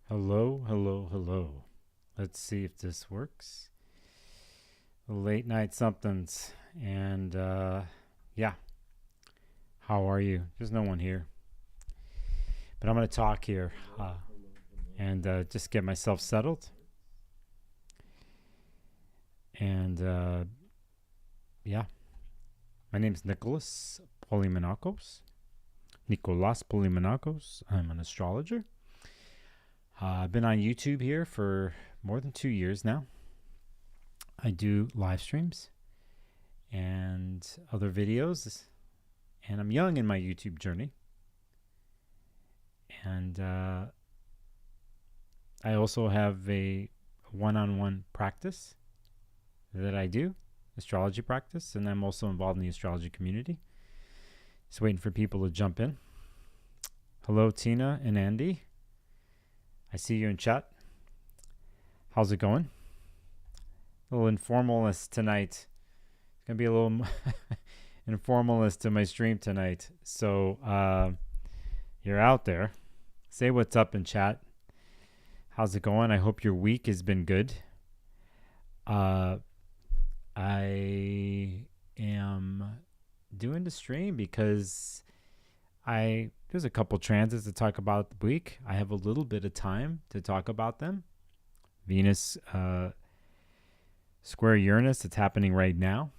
Hello, hello, hello. Let's see if this works. Late night somethings. And yeah, how are you? There's no one here. But I'm going to talk here and just get myself settled. And yeah, my name is Nicholas Polymenakos. Nicolas Polymenakos. I'm an astrologer. I've been on YouTube here for more than 2 years now. I do live streams and other videos, and I'm young in my YouTube journey. And I also have a one-on-one practice that I do, astrology practice, and I'm also involved in the astrology community. Just waiting for people to jump in. Hello, Tina and Andy. I see you in chat. How's it going? A little informalist tonight. It's going to be a little informalist to my stream tonight. So you're out there. Say what's up in chat. How's it going? I hope your week has been good. I am doing the stream because there's a couple transits to talk about the week. I have a little bit of time to talk about them. Venus square Uranus, it's happening right now.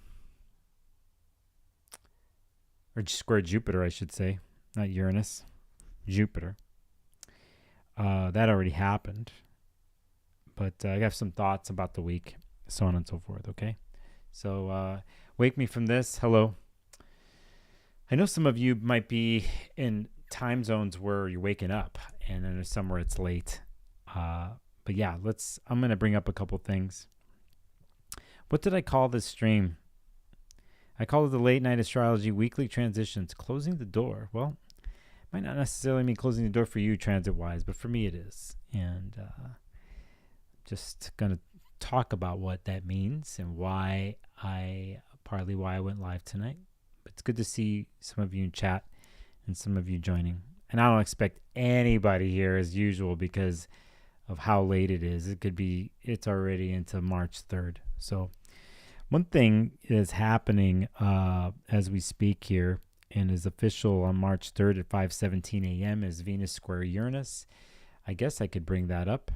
Or square Jupiter, I should say. Not Uranus. Jupiter. That already happened. But I have some thoughts about the week, so on and so forth, okay? So wake me from this. Hello. I know some of you might be in time zones where you're waking up, and then there's somewhere it's late. But yeah, I'm going to bring up a couple things. What did I call this stream? I call it the Late Night Astrology Weekly Transitions, Closing the Door. Well, it might not necessarily mean closing the door for you transit-wise, but for me it is. And just going to talk about what that means and partly why I went live tonight. But it's good to see some of you in chat and some of you joining. And I don't expect anybody here as usual because of how late it is. It's already into March 3rd. So one thing is happening as we speak here and is official on March 3rd at 5:17 a.m. is Venus square Uranus. I guess I could bring that up.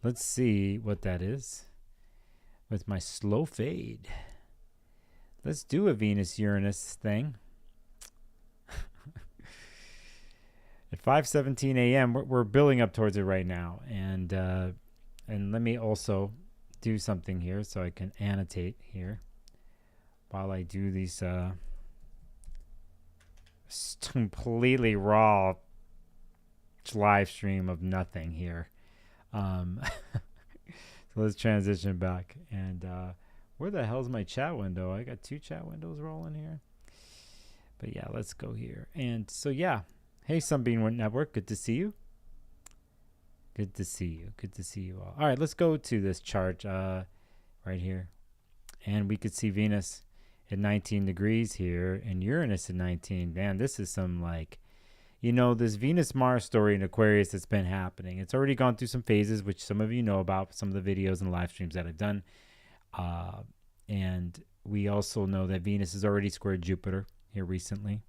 Let's see what that is with my slow fade. Let's do a Venus-Uranus thing. At 5:17 a.m., we're building up towards it right now. And let me also do something here so I can annotate here while I do these completely raw live stream of nothing here. So let's transition back. And where the hell's my chat window? I got 2 chat windows rolling here. But yeah, let's go here. And so yeah. Hey, Sunbeam Network. Good to see you. Good to see you. Good to see you all. All right, let's go to this chart right here. And we could see Venus at 19 degrees here and Uranus at 19. Man, this is some this Venus-Mars story in Aquarius that's been happening. It's already gone through some phases, which some of you know about, some of the videos and live streams that I've done. And we also know that Venus has already squared Jupiter here recently.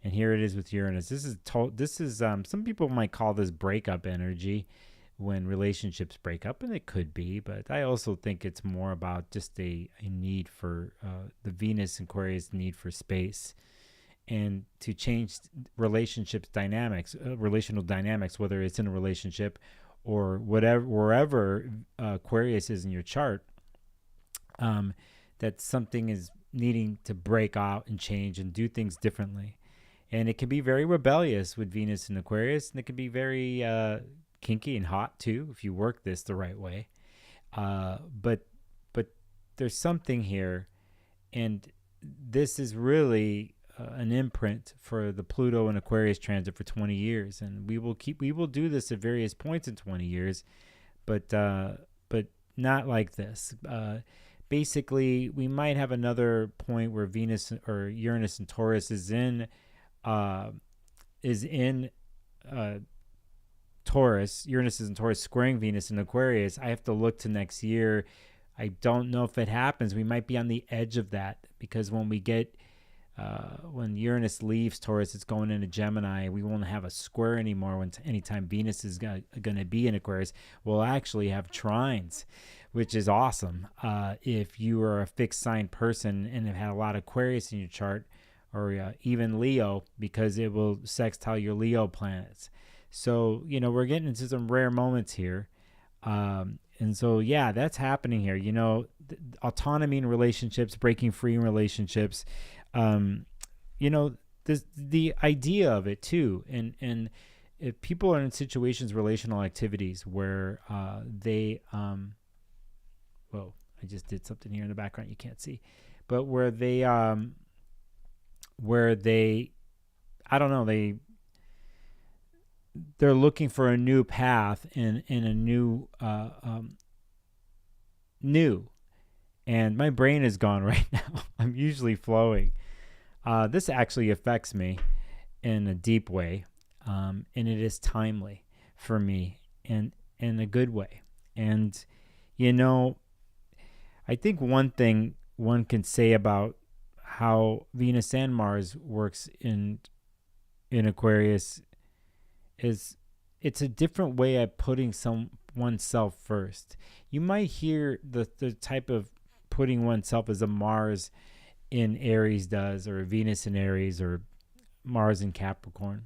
And here it is with Uranus. This is some people might call this breakup energy when relationships break up, and it could be, but I also think it's more about just a need for the Venus and Aquarius need for space and to change relational dynamics, whether it's in a relationship or wherever Aquarius is in your chart, that something is needing to break out and change and do things differently. And it can be very rebellious with Venus and Aquarius, and it can be very kinky and hot too if you work this the right way. But there's something here, and this is really an imprint for the Pluto and Aquarius transit for 20 years, and we will do this at various points in 20 years, but not like this. Basically, we might have another point where Venus or Uranus and Taurus is in Taurus, Uranus is in Taurus squaring Venus in Aquarius, I have to look to next year. I don't know if it happens. We might be on the edge of that, because when we get when Uranus leaves Taurus, it's going into Gemini. We won't have a square anymore. Anytime Venus is going to be in Aquarius, we'll actually have trines, which is awesome. If you are a fixed sign person and have had a lot of Aquarius in your chart, or even Leo, because it will sextile your Leo planets. So, we're getting into some rare moments here. And so, yeah, that's happening here. Autonomy in relationships, breaking free in relationships. The idea of it too. And if people are in situations, relational activities where they, whoa, I just did something here in the background you can't see, but where they, I don't know, they're looking for a new path in a new, and my brain is gone right now. I'm usually flowing. This actually affects me in a deep way, and it is timely for me in a good way. And, I think one thing one can say about how Venus and Mars works in Aquarius is it's a different way of putting oneself first. You might hear the type of putting oneself as a Mars in Aries does, or Venus in Aries, or Mars in Capricorn,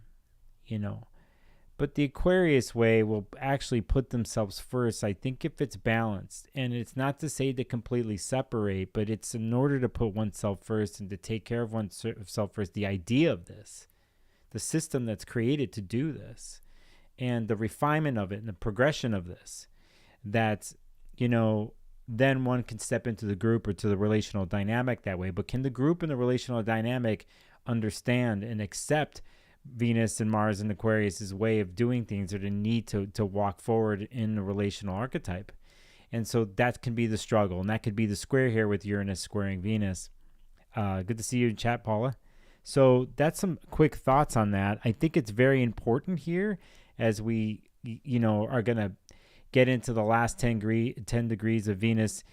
But the Aquarius way will actually put themselves first, I think, if it's balanced. And it's not to say to completely separate, but it's in order to put oneself first and to take care of oneself first. The idea of this, the system that's created to do this, and the refinement of it and the progression of this, that, then one can step into the group or to the relational dynamic that way. But can the group and the relational dynamic understand and accept Venus and Mars and Aquarius' way of doing things, or the need to walk forward in the relational archetype? And so that can be the struggle, and that could be the square here with Uranus squaring Venus. Good to see you in chat, Paula. So that's some quick thoughts on that. I think it's very important here as we, are going to get into the last 10 degrees of Venus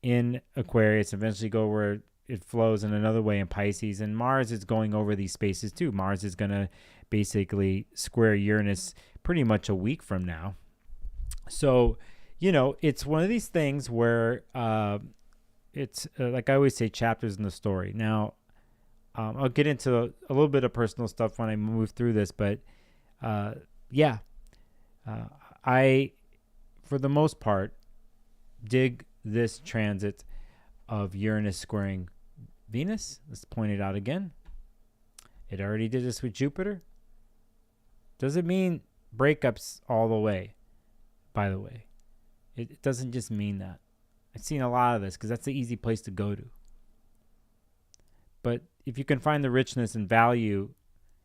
in Aquarius, eventually go where it flows in another way in Pisces. And Mars is going over these spaces too. Mars is going to basically square Uranus pretty much a week from now. So, it's one of these things where it's like I always say, chapters in the story. Now, I'll get into a little bit of personal stuff when I move through this, but I, for the most part, dig this transit of Uranus squaring Venus. Let's point it out again. It already did this with Jupiter. Doesn't mean breakups all the way, by the way. It doesn't just mean that. I've seen a lot of this because that's the easy place to go to. But if you can find the richness and value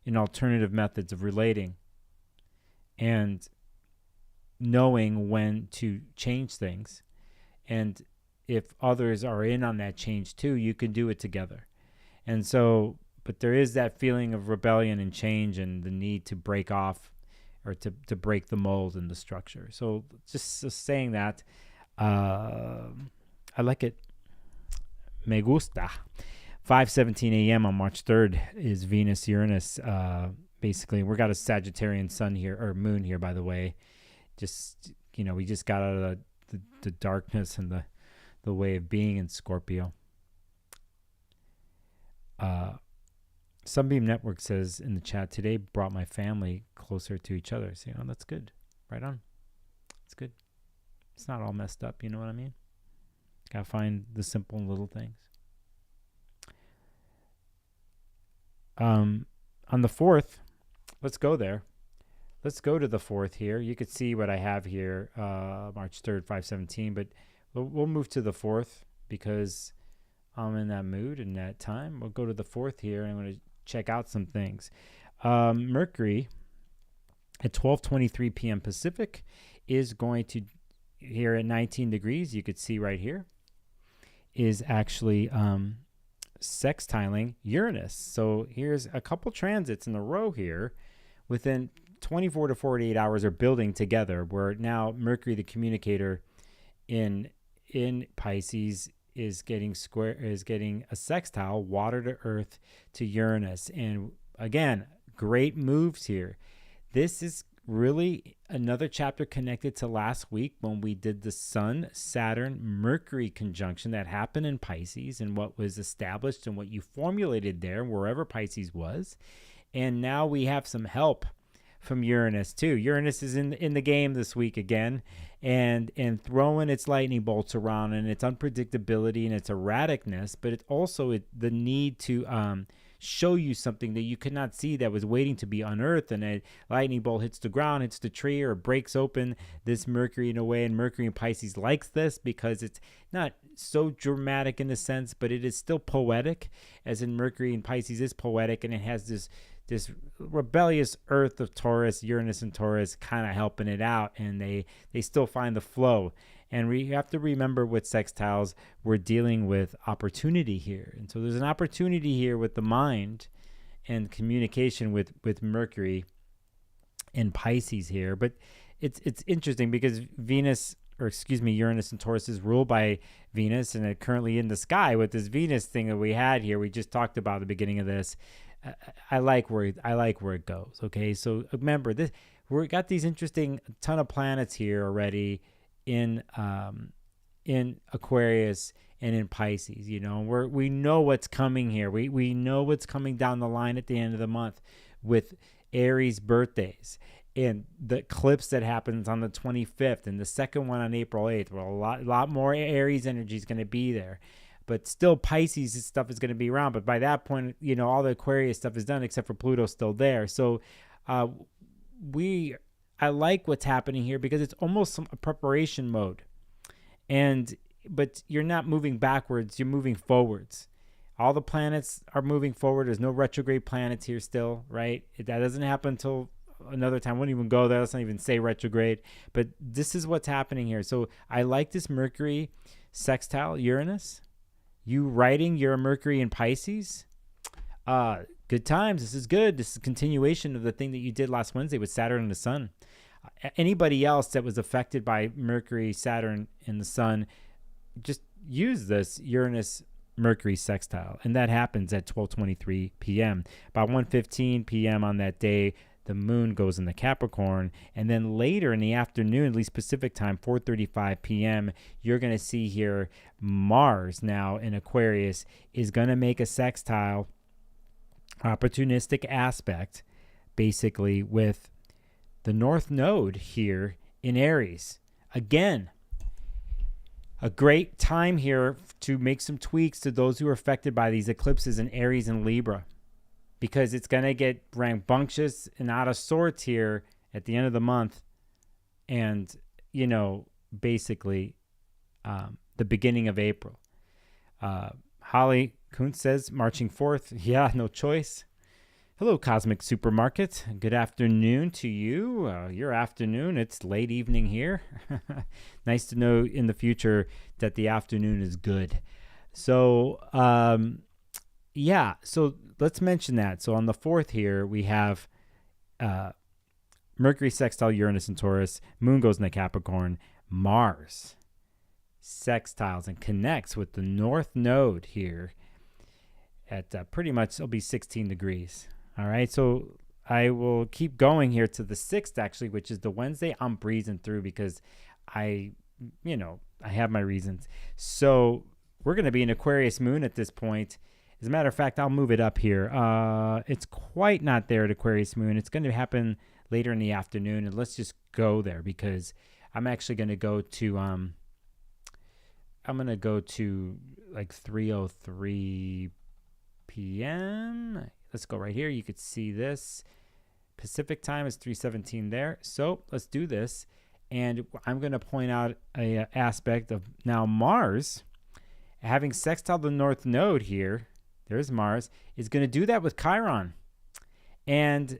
in alternative methods of relating and knowing when to change things, and if others are in on that change too, you can do it together. And so, but there is that feeling of rebellion and change and the need to break off, or to break the mold and the structure. So just saying that, I like it. Me gusta. 5:17 a.m. on March 3rd is Venus Uranus. Basically, we got a Sagittarian sun here, or moon here, by the way. Just, we just got out of the darkness and the way of being in Scorpio. Sunbeam Network says in the chat, today brought my family closer to each other. So, that's good. Right on. It's good. It's not all messed up. You know what I mean? Gotta find the simple little things. On the 4th, let's go there. Let's go to the 4th here. You could see what I have here, March 3rd, 5:17, but we'll move to the 4th because I'm in that mood and that time. We'll go to the 4th here, and I'm going to check out some things. Mercury at 12:23 p.m. Pacific is going to, here at 19 degrees, you could see right here, is actually sextiling Uranus. So here's a couple transits in a row here within 24 to 48 hours are building together, where now Mercury, the communicator in Pisces, is getting a sextile, water to earth to Uranus. And again, great moves here. This is really another chapter connected to last week when we did the Sun, Saturn, Mercury conjunction that happened in Pisces, and what was established and what you formulated there, wherever Pisces was. And now we have some help from Uranus too. Uranus is in the game this week again, and throwing its lightning bolts around, and its unpredictability and its erraticness, but it's also the need to show you something that you could not see that was waiting to be unearthed. And a lightning bolt hits the ground, hits the tree, or breaks open this Mercury in a way. And Mercury in Pisces likes this because it's not so dramatic in a sense, but it is still poetic, as in Mercury in Pisces is poetic, and it has this rebellious earth of Taurus, Uranus and Taurus, kind of helping it out, and they still find the flow. And we have to remember with sextiles, we're dealing with opportunity here. And so there's an opportunity here with the mind and communication with Mercury and Pisces here. But it's interesting because Uranus and Taurus is ruled by Venus, and it's currently in the sky with this Venus thing that we had here. We just talked about at the beginning of this. I like where it goes. Okay, so remember this: we got these interesting ton of planets here already in Aquarius and in Pisces. You know, we know what's coming here. We know what's coming down the line at the end of the month with Aries birthdays and the eclipse that happens on the 25th and the second one on April 8th. Well, a lot more Aries energy is going to be there. But still, Pisces stuff is going to be around. But by that point, you know, all the Aquarius stuff is done except for Pluto still there. So I like what's happening here because it's almost a preparation mode. But you're not moving backwards. You're moving forwards. All the planets are moving forward. There's no retrograde planets here still, right? That doesn't happen until another time. I won't even go there. Let's not even say retrograde. But this is what's happening here. So I like this Mercury sextile Uranus. You writing your Mercury in Pisces, good times. This is good. This is a continuation of the thing that you did last Wednesday with Saturn and the Sun. Anybody else that was affected by Mercury, Saturn, and the Sun, just use this Uranus Mercury sextile, and that happens at 12:23 p.m. About 1:15 p.m. on that day, the moon goes in the Capricorn, and then later in the afternoon, at least Pacific time, 4:35 p.m., you're going to see here Mars now in Aquarius is going to make a sextile, opportunistic aspect, basically with the North Node here in Aries. Again, a great time here to make some tweaks to those who are affected by these eclipses in Aries and Libra, because it's going to get rambunctious and out of sorts here at the end of the month. And, you know, basically the beginning of April. Holly Kuntz says, marching forth. Yeah, no choice. Hello, Cosmic Supermarket. Good afternoon to you. Your afternoon. It's late evening here. Nice to know in the future that the afternoon is good. So, yeah, so let's mention that. So on the 4th here, we have Mercury sextile Uranus and Taurus. Moon goes into Capricorn. Mars sextiles and connects with the North Node here at pretty much, it'll be 16 degrees. All right, so I will keep going here to the 6th, actually, which is the Wednesday. I'm breezing through because I have my reasons. So we're going to be in Aquarius moon at this point. As a matter of fact, I'll move it up here. It's quite not there at Aquarius moon. It's going to happen later in the afternoon, and let's just go there because I'm actually going to go to like 3:03 p.m. Let's go right here. You could see this. Pacific time is 3:17 there. So let's do this. And I'm going to point out a aspect of now Mars having sextile the North Node here. There's Mars, is going to do that with Chiron. And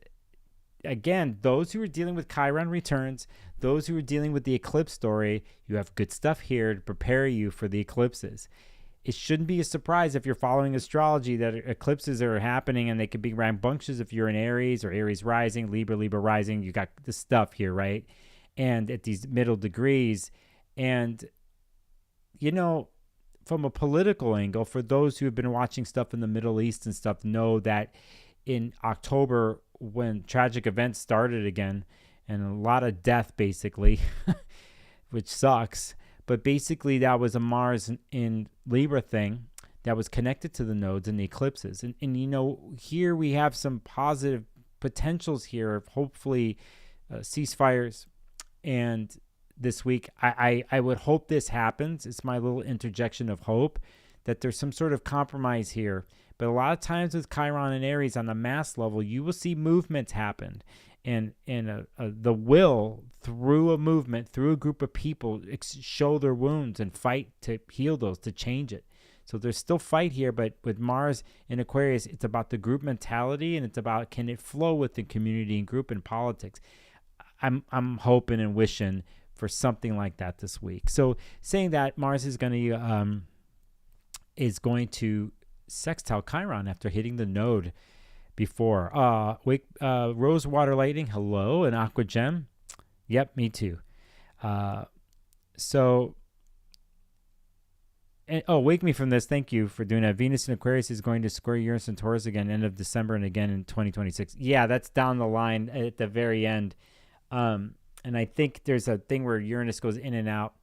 again, those who are dealing with Chiron returns, those who are dealing with the eclipse story, you have good stuff here to prepare you for the eclipses. it shouldn't be a surprise if you're following astrology that eclipses are happening, and they could be rambunctious if you're in Aries or Aries rising, Libra rising. You got the stuff here, right? And at these middle degrees. And, from a political angle, for those who have been watching stuff in the Middle East and stuff, know that in October, when tragic events started again, and a lot of death, basically, which sucks. But basically, that was a Mars in Libra thing that was connected to the nodes and the eclipses. And here we have some positive potentials here of hopefully ceasefires. And this week, I would hope this happens. It's my little interjection of hope that there's some sort of compromise here. But a lot of times with Chiron and Aries on the mass level, you will see movements happen. And the will, through a movement, through a group of people, show their wounds and fight to heal those, to change it. So there's still fight here, but with Mars in Aquarius, it's about the group mentality, and it's about, can it flow within community and group and politics. I'm hoping and wishing for something like that this week. So saying that, Mars is going to sextile Chiron after hitting the node before. Rosewater Lighting, hello, and Aqua Gem. Yep, me too. Wake Me From This, thank you for doing that. Venus in Aquarius is going to square Uranus and Taurus again, end of December, and again in 2026. Yeah, that's down the line at the very end. And I think there's a thing where Uranus goes in and out.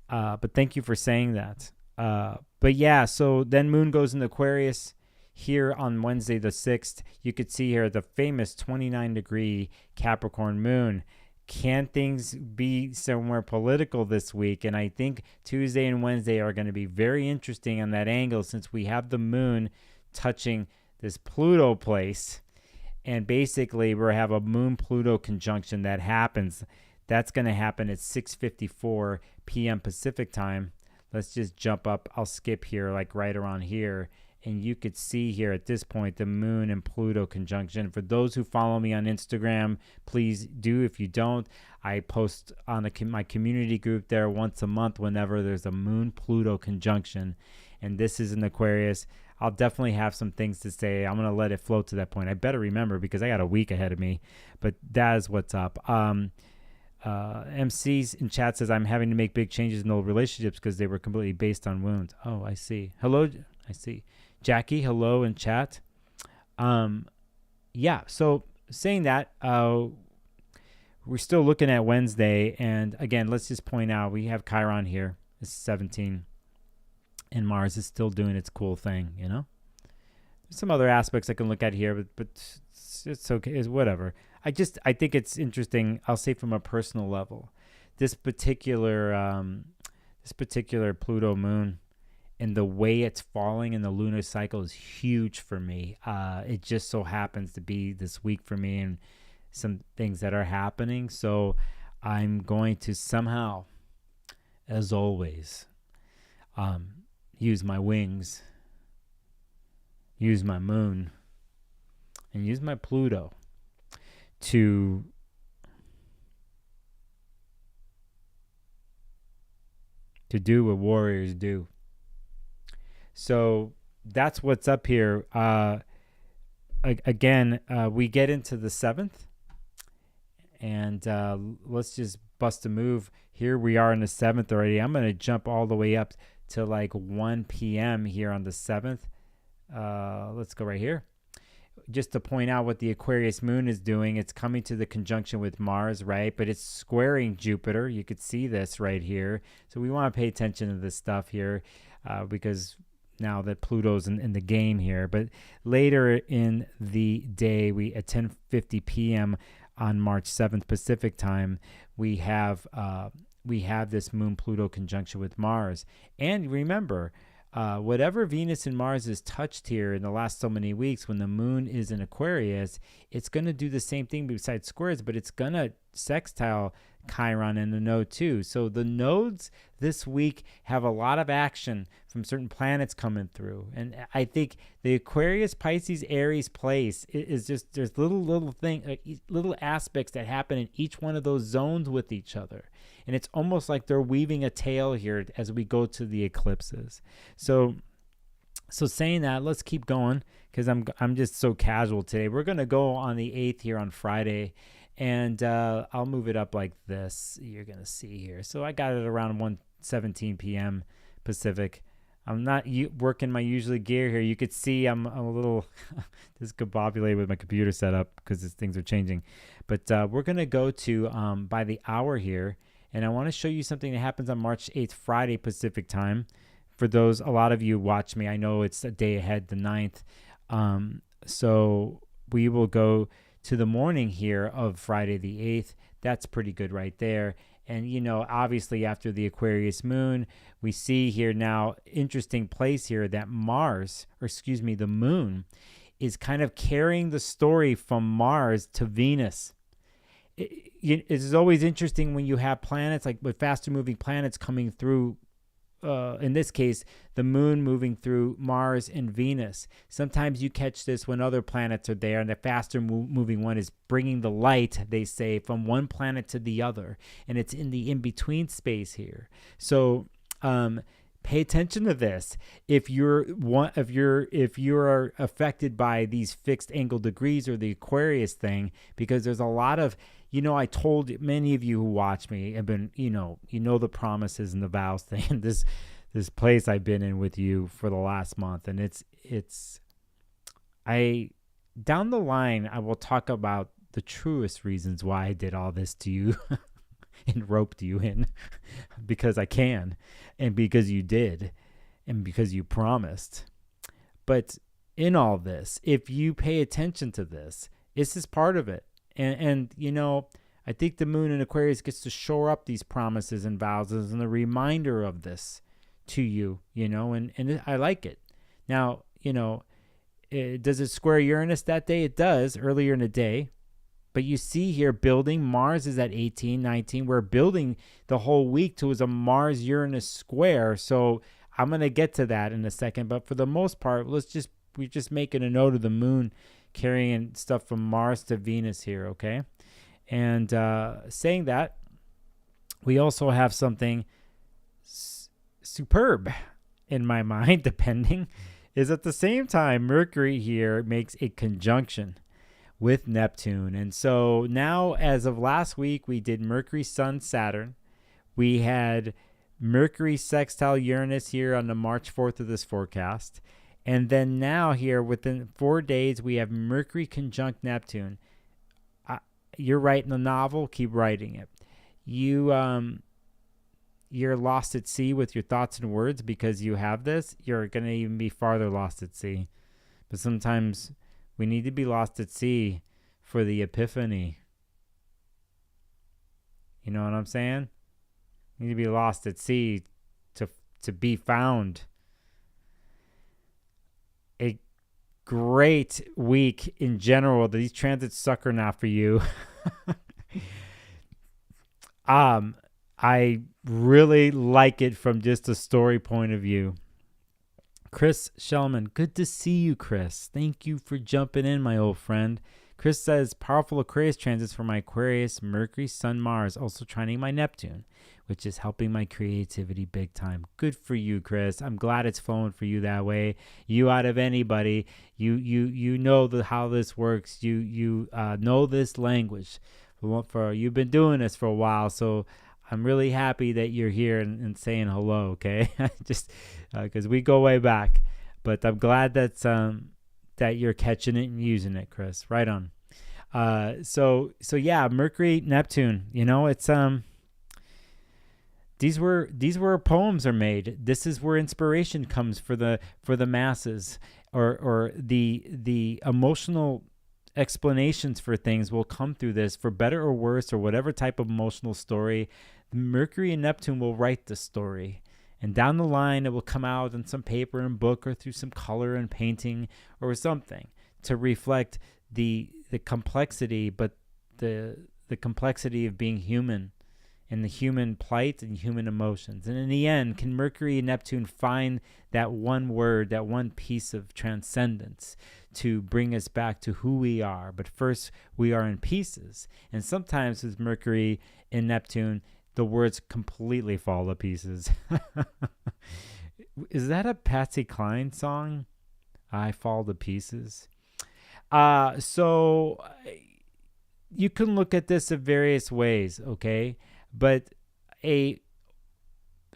But thank you for saying that. But yeah, so then Moon goes into Aquarius here on Wednesday the 6th. You could see here the famous 29-degree Capricorn Moon. Can things be somewhere political this week? And I think Tuesday and Wednesday are going to be very interesting on that angle, since we have the Moon touching this Pluto place. And basically, we have a Moon-Pluto conjunction that happens. That's going to happen at 6:54 p.m. Pacific time. Let's just jump up. I'll skip here, like right around here. And you could see here at this point the Moon and Pluto conjunction. For those who follow me on Instagram, please do. If you don't, I post on my community group there once a month whenever there's a Moon-Pluto conjunction. And this is in Aquarius. I'll definitely have some things to say. I'm going to let it flow to that point. I better remember because I got a week ahead of me. But that is what's up. MCs in chat says, I'm having to make big changes in old relationships because they were completely based on wounds. Oh, I see. Hello. I see. Jackie, hello in chat. Yeah, so saying that, we're still looking at Wednesday. And again, let's just point out we have Chiron here. It's 17. And Mars is still doing its cool thing, There's some other aspects I can look at here, but it's okay. It's whatever. I think it's interesting. I'll say from a personal level, this particular Pluto moon and the way it's falling in the lunar cycle is huge for me. It just so happens to be this week for me and some things that are happening. So I'm going to somehow, as always, use my wings, use my moon, and use my Pluto to do what warriors do. So that's what's up here. Again, we get into the 7th, and let's just bust a move. Here we are in the 7th already. I'm going to jump all the way up to like 1 p.m. here on the 7th. Let's go right here. Just to point out what the Aquarius moon is doing, it's coming to the conjunction with Mars, right? But it's squaring Jupiter. You could see this right here. So we want to pay attention to this stuff here because now that Pluto's in the game here. But later in the day, at 10:50 p.m. on March 7th Pacific time, we have this Moon-Pluto conjunction with Mars. And remember, whatever Venus and Mars is touched here in the last so many weeks, when the moon is in Aquarius, it's going to do the same thing besides squares, but it's going to sextile Chiron in the node too. So the nodes this week have a lot of action from certain planets coming through. And I think the Aquarius, Pisces, Aries place is just, there's little aspects that happen in each one of those zones with each other. And it's almost like they're weaving a tale here as we go to the eclipses. So saying that, let's keep going, because I'm just so casual today. We're going to go on the 8th here on Friday, and I'll move it up like this. You're going to see here. So I got it around 1:17 p.m. Pacific. I'm not working my usual gear here. You could see I'm a little discombobulated with my computer setup because things are changing. But we're going to go to by the hour here, and I want to show you something that happens on March 8th, Friday Pacific time. For those, a lot of you watch me, I know it's a day ahead, the 9th. So we will go to the morning here of Friday the 8th. That's pretty good right there. And, you know, obviously after the Aquarius moon, we see here now, interesting place here that the moon is kind of carrying the story from Mars to Venus. It's always interesting when you have planets, like with faster moving planets coming through, in this case, the moon moving through Mars and Venus. Sometimes you catch this when other planets are there, and the faster moving one is bringing the light, they say, from one planet to the other, and it's in the in-between space here. So pay attention to this. If you're affected by these fixed angle degrees or the Aquarius thing, because there's a lot of, I told many of you who watch me have been, the promises and the vows thing, this place I've been in with you for the last month. And down the line, I will talk about the truest reasons why I did all this to you and roped you in, because I can, and because you did, and because you promised. But in all this, if you pay attention to this is part of it. And I think the moon in Aquarius gets to shore up these promises and vows as a reminder of this to you, and I like it. Now, does it square Uranus that day? It does, earlier in the day. But you see here, building, Mars is at 18, 19. We're building the whole week to a Mars-Uranus square. So I'm going to get to that in a second. But for the most part, we're just making a note of the moon carrying stuff from Mars to Venus here, okay? And saying that, we also have something superb in my mind, depending, is at the same time, Mercury here makes a conjunction with Neptune. And so now, as of last week, we did Mercury, Sun, Saturn. We had Mercury sextile Uranus here on the March 4th of this forecast. And then now here, within 4 days, we have Mercury conjunct Neptune. You're writing the novel, keep writing it. You're lost at sea with your thoughts and words because you have this. You're going to even be farther lost at sea. But sometimes we need to be lost at sea for the epiphany. You know what I'm saying? You need to be lost at sea to be found. A great week in general. These transits sucker now for you. I really like it from just a story point of view. Chris Shellman, good to see you, Chris. Thank you for jumping in, my old friend. Chris says, powerful Aquarius transits for my Aquarius, Mercury, Sun, Mars, also trining my Neptune, which is helping my creativity big time. Good for you, Chris. I'm glad it's flowing for you that way. You out of anybody, you know how this works. You know this language. You've been doing this for a while, so I'm really happy that you're here and saying hello, okay? Just because we go way back. But I'm glad that you're catching it and using it, Chris. Right on. So yeah, Mercury, Neptune, it's these were poems are made. This is where inspiration comes for the masses, or the emotional explanations for things will come through this, for better or worse, or whatever type of emotional story. Mercury and Neptune will write the story, and down the line it will come out in some paper and book, or through some color and painting or something, to reflect the complexity, but the complexity of being human and the human plight and human emotions. And in the end, can Mercury and Neptune find that one word, that one piece of transcendence to bring us back to who we are? But first, we are in pieces. And sometimes with Mercury and Neptune, the words completely fall to pieces. Is that a Patsy Cline song? I Fall to Pieces. So you can look at this in various ways, okay? But a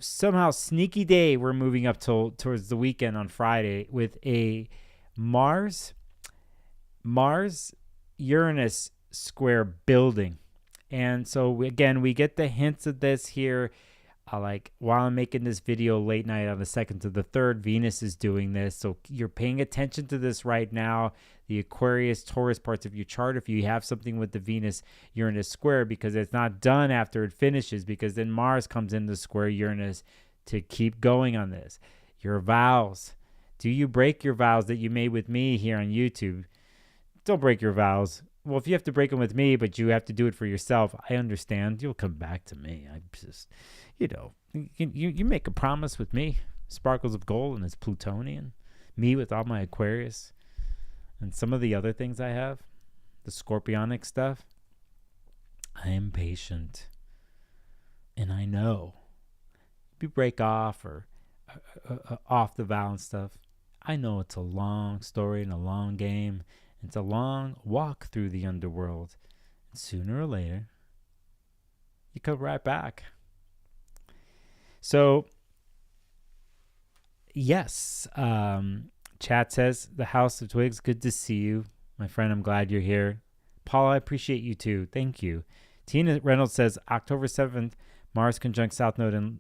somehow sneaky day, we're moving up towards the weekend on Friday with a Mars Uranus square building. And so we get the hints of this here. Like while I'm making this video late night on the 2nd to the 3rd, Venus is doing this. So you're paying attention to this right now. The Aquarius, Taurus parts of your chart, if you have something with the Venus-Uranus square, because it's not done after it finishes, because then Mars comes in the square Uranus to keep going on this. Your vows. Do you break your vows that you made with me here on YouTube? Don't break your vows. Well, if you have to break them with me, but you have to do it for yourself, I understand. You'll come back to me. I just, you make a promise with me. Sparkles of gold and it's Plutonian. Me with all my Aquarius. And some of the other things I have. The Scorpionic stuff. I am patient. And I know. If you break off or off the vow and stuff, I know it's a long story and a long game. It's a long walk through the underworld. And sooner or later, you come right back. So, yes. Chat says, the House of Twigs, good to see you. My friend, I'm glad you're here. Paul, I appreciate you too. Thank you. Tina Reynolds says, October 7th, Mars conjunct South Node in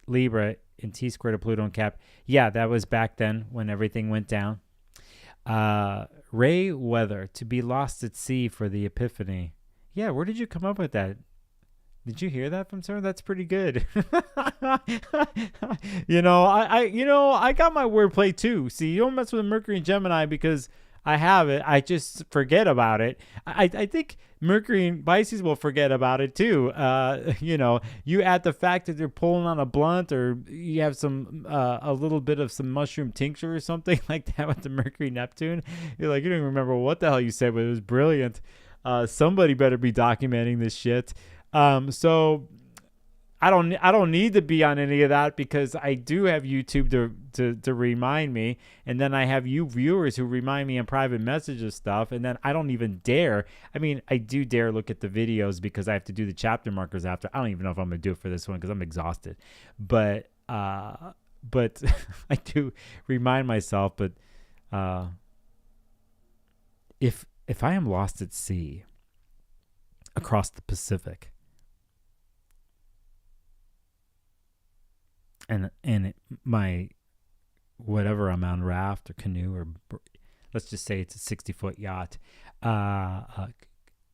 Libra in T squared to Pluto and Cap. Yeah, that was back then when everything went down. Ray Weather, to be lost at sea for the Epiphany. Yeah, where did you come up with that? Did you hear that from someone? That's pretty good. I got my wordplay too. See, you don't mess with Mercury and Gemini because I have it. I just forget about it. I think Mercury and Pisces will forget about it too. You add the fact that they're pulling on a blunt, or you have some a little bit of some mushroom tincture or something like that with the Mercury Neptune. You're like, you don't even remember what the hell you said, but it was brilliant. Somebody better be documenting this shit. So I don't need to be on any of that because I do have YouTube to remind me, and then I have you viewers who remind me in private messages stuff, and then I don't even dare. I mean, I do dare look at the videos because I have to do the chapter markers after. I don't even know if I'm gonna do it for this one because I'm exhausted, but I do remind myself. But if I am lost at sea across the Pacific, and my whatever I'm on, raft or canoe, or let's just say it's a 60-foot yacht,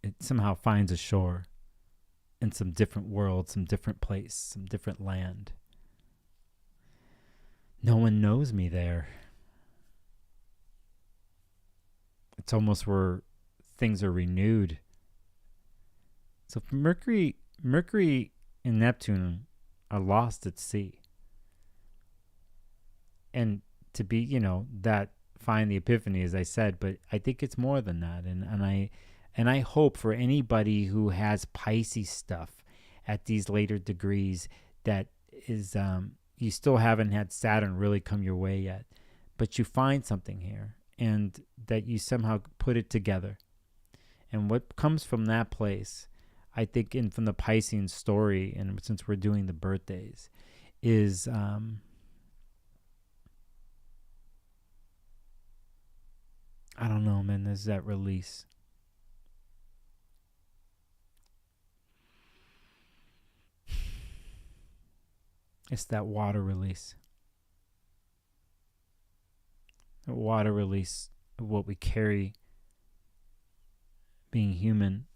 it somehow finds a shore in some different world, some different place, some different land. No one knows me there. It's almost where things are renewed. So Mercury and Neptune are lost at sea. And to be, that find the epiphany, as I said, but I think it's more than that. And I hope for anybody who has Pisces stuff at these later degrees that is, you still haven't had Saturn really come your way yet, but you find something here and that you somehow put it together. And what comes from that place, I think, from the Piscean story, and since we're doing the birthdays, is I don't know, man. There's that release. It's that water release. The water release of what we carry being human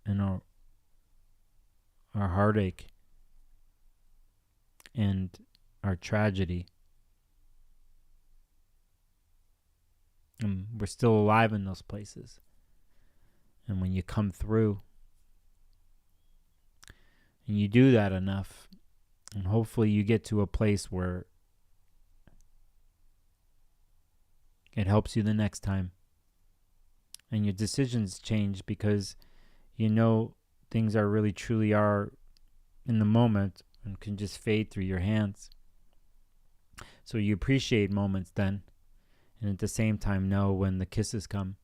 and our heartache and our tragedy. And we're still alive in those places. And when you come through, And you do that enough, and hopefully you get to a place where it helps you the next time. And your decisions change because you know things are really truly are in the moment and can just fade through your hands. So you appreciate moments then, and at the same time know when the kisses come.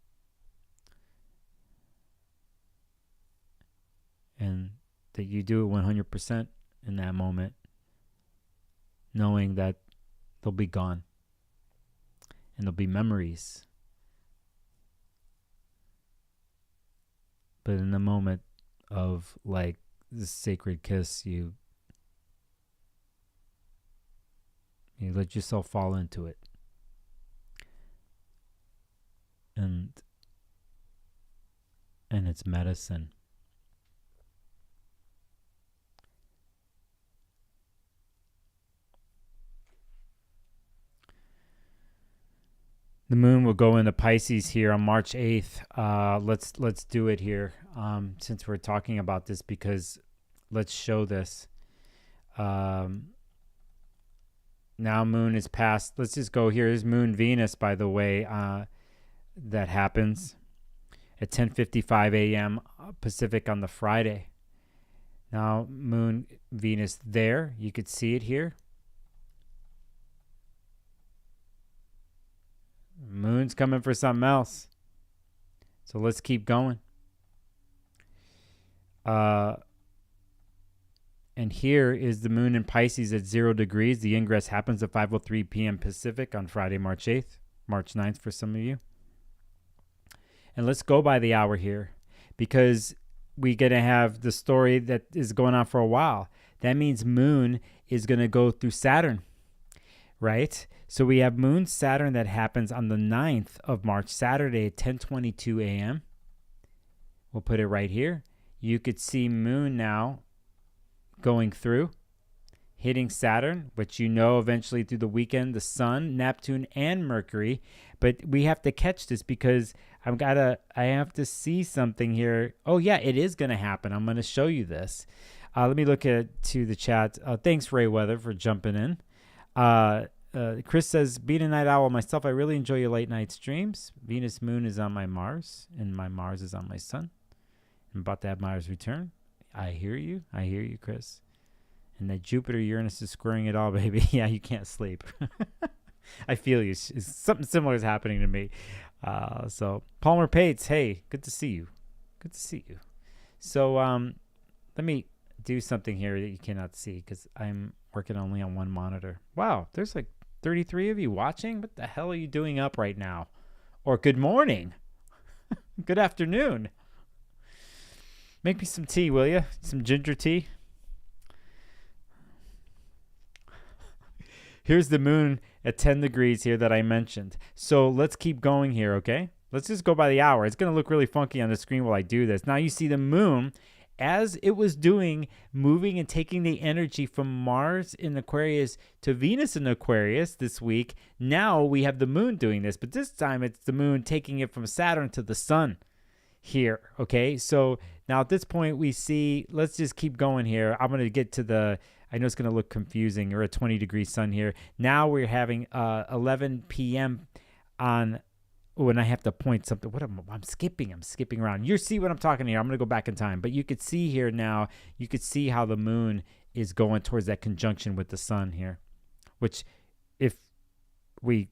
And that you do it 100% in that moment, knowing that they'll be gone and they'll be memories. But in the moment of like this sacred kiss, you let yourself fall into it. And it's medicine. The moon will go into Pisces here on March 8th. Let's do it here since we're talking about this, because let's show this. Now moon is past. Let's just go here. There's moon Venus, by the way, that happens at 10:55 a.m. Pacific on the Friday. Now moon Venus there. You could see it here. Moon's coming for something else. So let's keep going. And here is the moon in Pisces at 0 degrees. The ingress happens at 5:03 p.m. Pacific on Friday, March 8th, March 9th for some of you. And let's go by the hour here, because we're going to have the story that is going on for a while. That means moon is going to go through Saturn, right? So we have moon Saturn that happens on the 9th of March, Saturday at 10:22 a.m. We'll put it right here. You could see moon now going through, hitting Saturn, which you know eventually through the weekend, the sun, Neptune, and Mercury. But we have to catch this because I have to see something here. Oh yeah, it is going to happen. I'm going to show you this. Let me look to the chat. Thanks, Ray Weather, for jumping in. Chris says, being a night owl myself, I really enjoy your late night streams. Venus moon is on my Mars, and my Mars is on my sun. I'm about to have Mars return. I hear you, Chris. And that Jupiter Uranus is squaring it all, baby. Yeah, you can't sleep. I feel you. Something similar is happening to me. So Palmer Pates, hey, good to see you. Good to see you. So let me do something here that you cannot see because I'm working only on one monitor. Wow, there's like 33 of you watching. What the hell are you doing up right now? Or good morning. Good afternoon. Make me some tea, will you? Some ginger tea. Here's the moon at 10 degrees here that I mentioned. So let's keep going here, okay? Let's just go by the hour. It's going to look really funky on the screen while I do this. Now you see the moon, as it was doing, moving and taking the energy from Mars in Aquarius to Venus in Aquarius this week. Now we have the moon doing this, but this time it's the moon taking it from Saturn to the sun here, okay? So now at this point we see, let's just keep going here. I'm going to get to the, I know it's going to look confusing. We're at 20 degrees sun here. Now we're having 11 p.m. on, and I have to point something. I'm skipping around. You see what I'm talking here. I'm going to go back in time. But you could see here now, you could see how the moon is going towards that conjunction with the sun here, which if we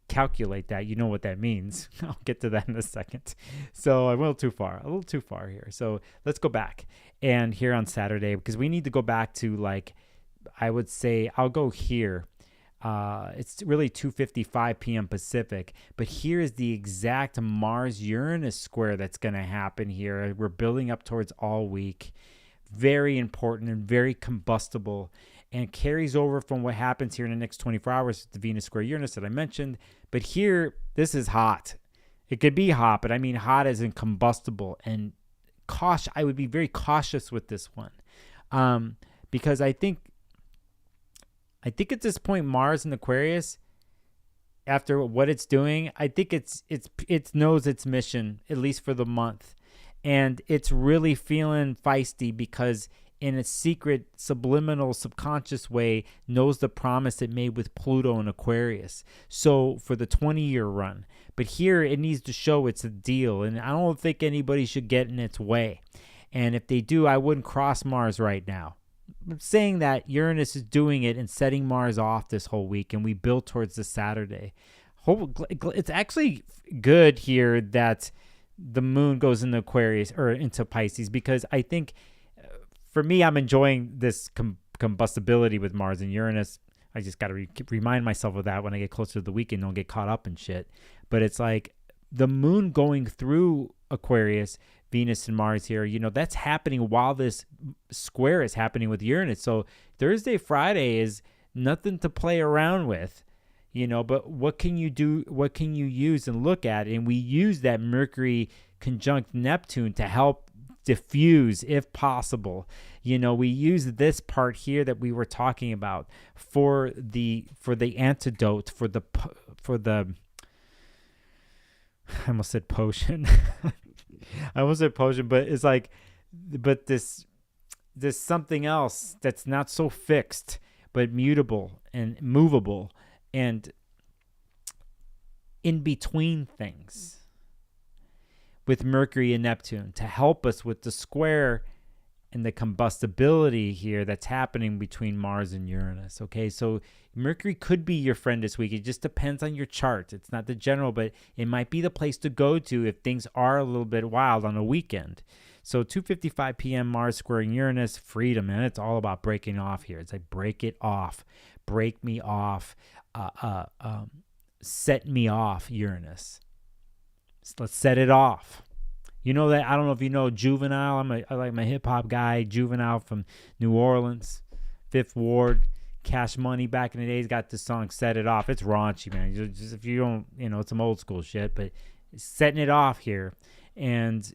calculate that, you know what that means. I'll get to that in a second. So I'm a little too far here. So let's go back. And here on Saturday, because we need to go back to, like, I would say I'll go here. It's really 2:55 p.m. Pacific, but here is the exact Mars-Uranus square that's going to happen here. We're building up towards all week. Very important and very combustible, and carries over from what happens here in the next 24 hours, the Venus square Uranus that I mentioned. But here, this is hot. It could be hot, but I mean hot as in combustible. And I would be very cautious with this one, because I think at this point, Mars in Aquarius, after what it's doing, I think it knows its mission, at least for the month. And it's really feeling feisty because in a secret, subliminal, subconscious way, knows the promise it made with Pluto and Aquarius. So for the 20-year run. But here it needs to show it's a deal. And I don't think anybody should get in its way. And if they do, I wouldn't cross Mars right now. I'm saying that Uranus is doing it and setting Mars off this whole week. And we build towards the Saturday. It's actually good here that the moon goes into Aquarius or into Pisces, because I think for me, I'm enjoying this combustibility with Mars and Uranus. I just got to remind myself of that when I get closer to the weekend. Don't get caught up in shit. But it's like the moon going through Aquarius, Venus and Mars here, that's happening while this square is happening with Uranus. So Thursday, Friday is nothing to play around with, but what can you do? What can you use and look at? And we use that Mercury conjunct Neptune to help diffuse if possible. We use this part here that we were talking about for the antidote, for the I almost said potion. But it's like, but this something else that's not so fixed, but mutable and movable and in between things with Mercury and Neptune to help us with the square and the combustibility here that's happening between Mars and Uranus. Okay, so Mercury could be your friend this week. It just depends on your chart. It's not the general, but it might be the place to go to if things are a little bit wild on a weekend. So 2:55 p.m. Mars squaring Uranus, freedom, man. It's all about breaking off here. It's like break it off, break me off, set me off, Uranus. So let's set it off. That I don't know if you know Juvenile. I like my hip hop guy, Juvenile from New Orleans, Fifth Ward, Cash Money back in the days. Got this song "Set It Off." It's raunchy, man. Just if you don't, it's some old school shit, but setting it off here, and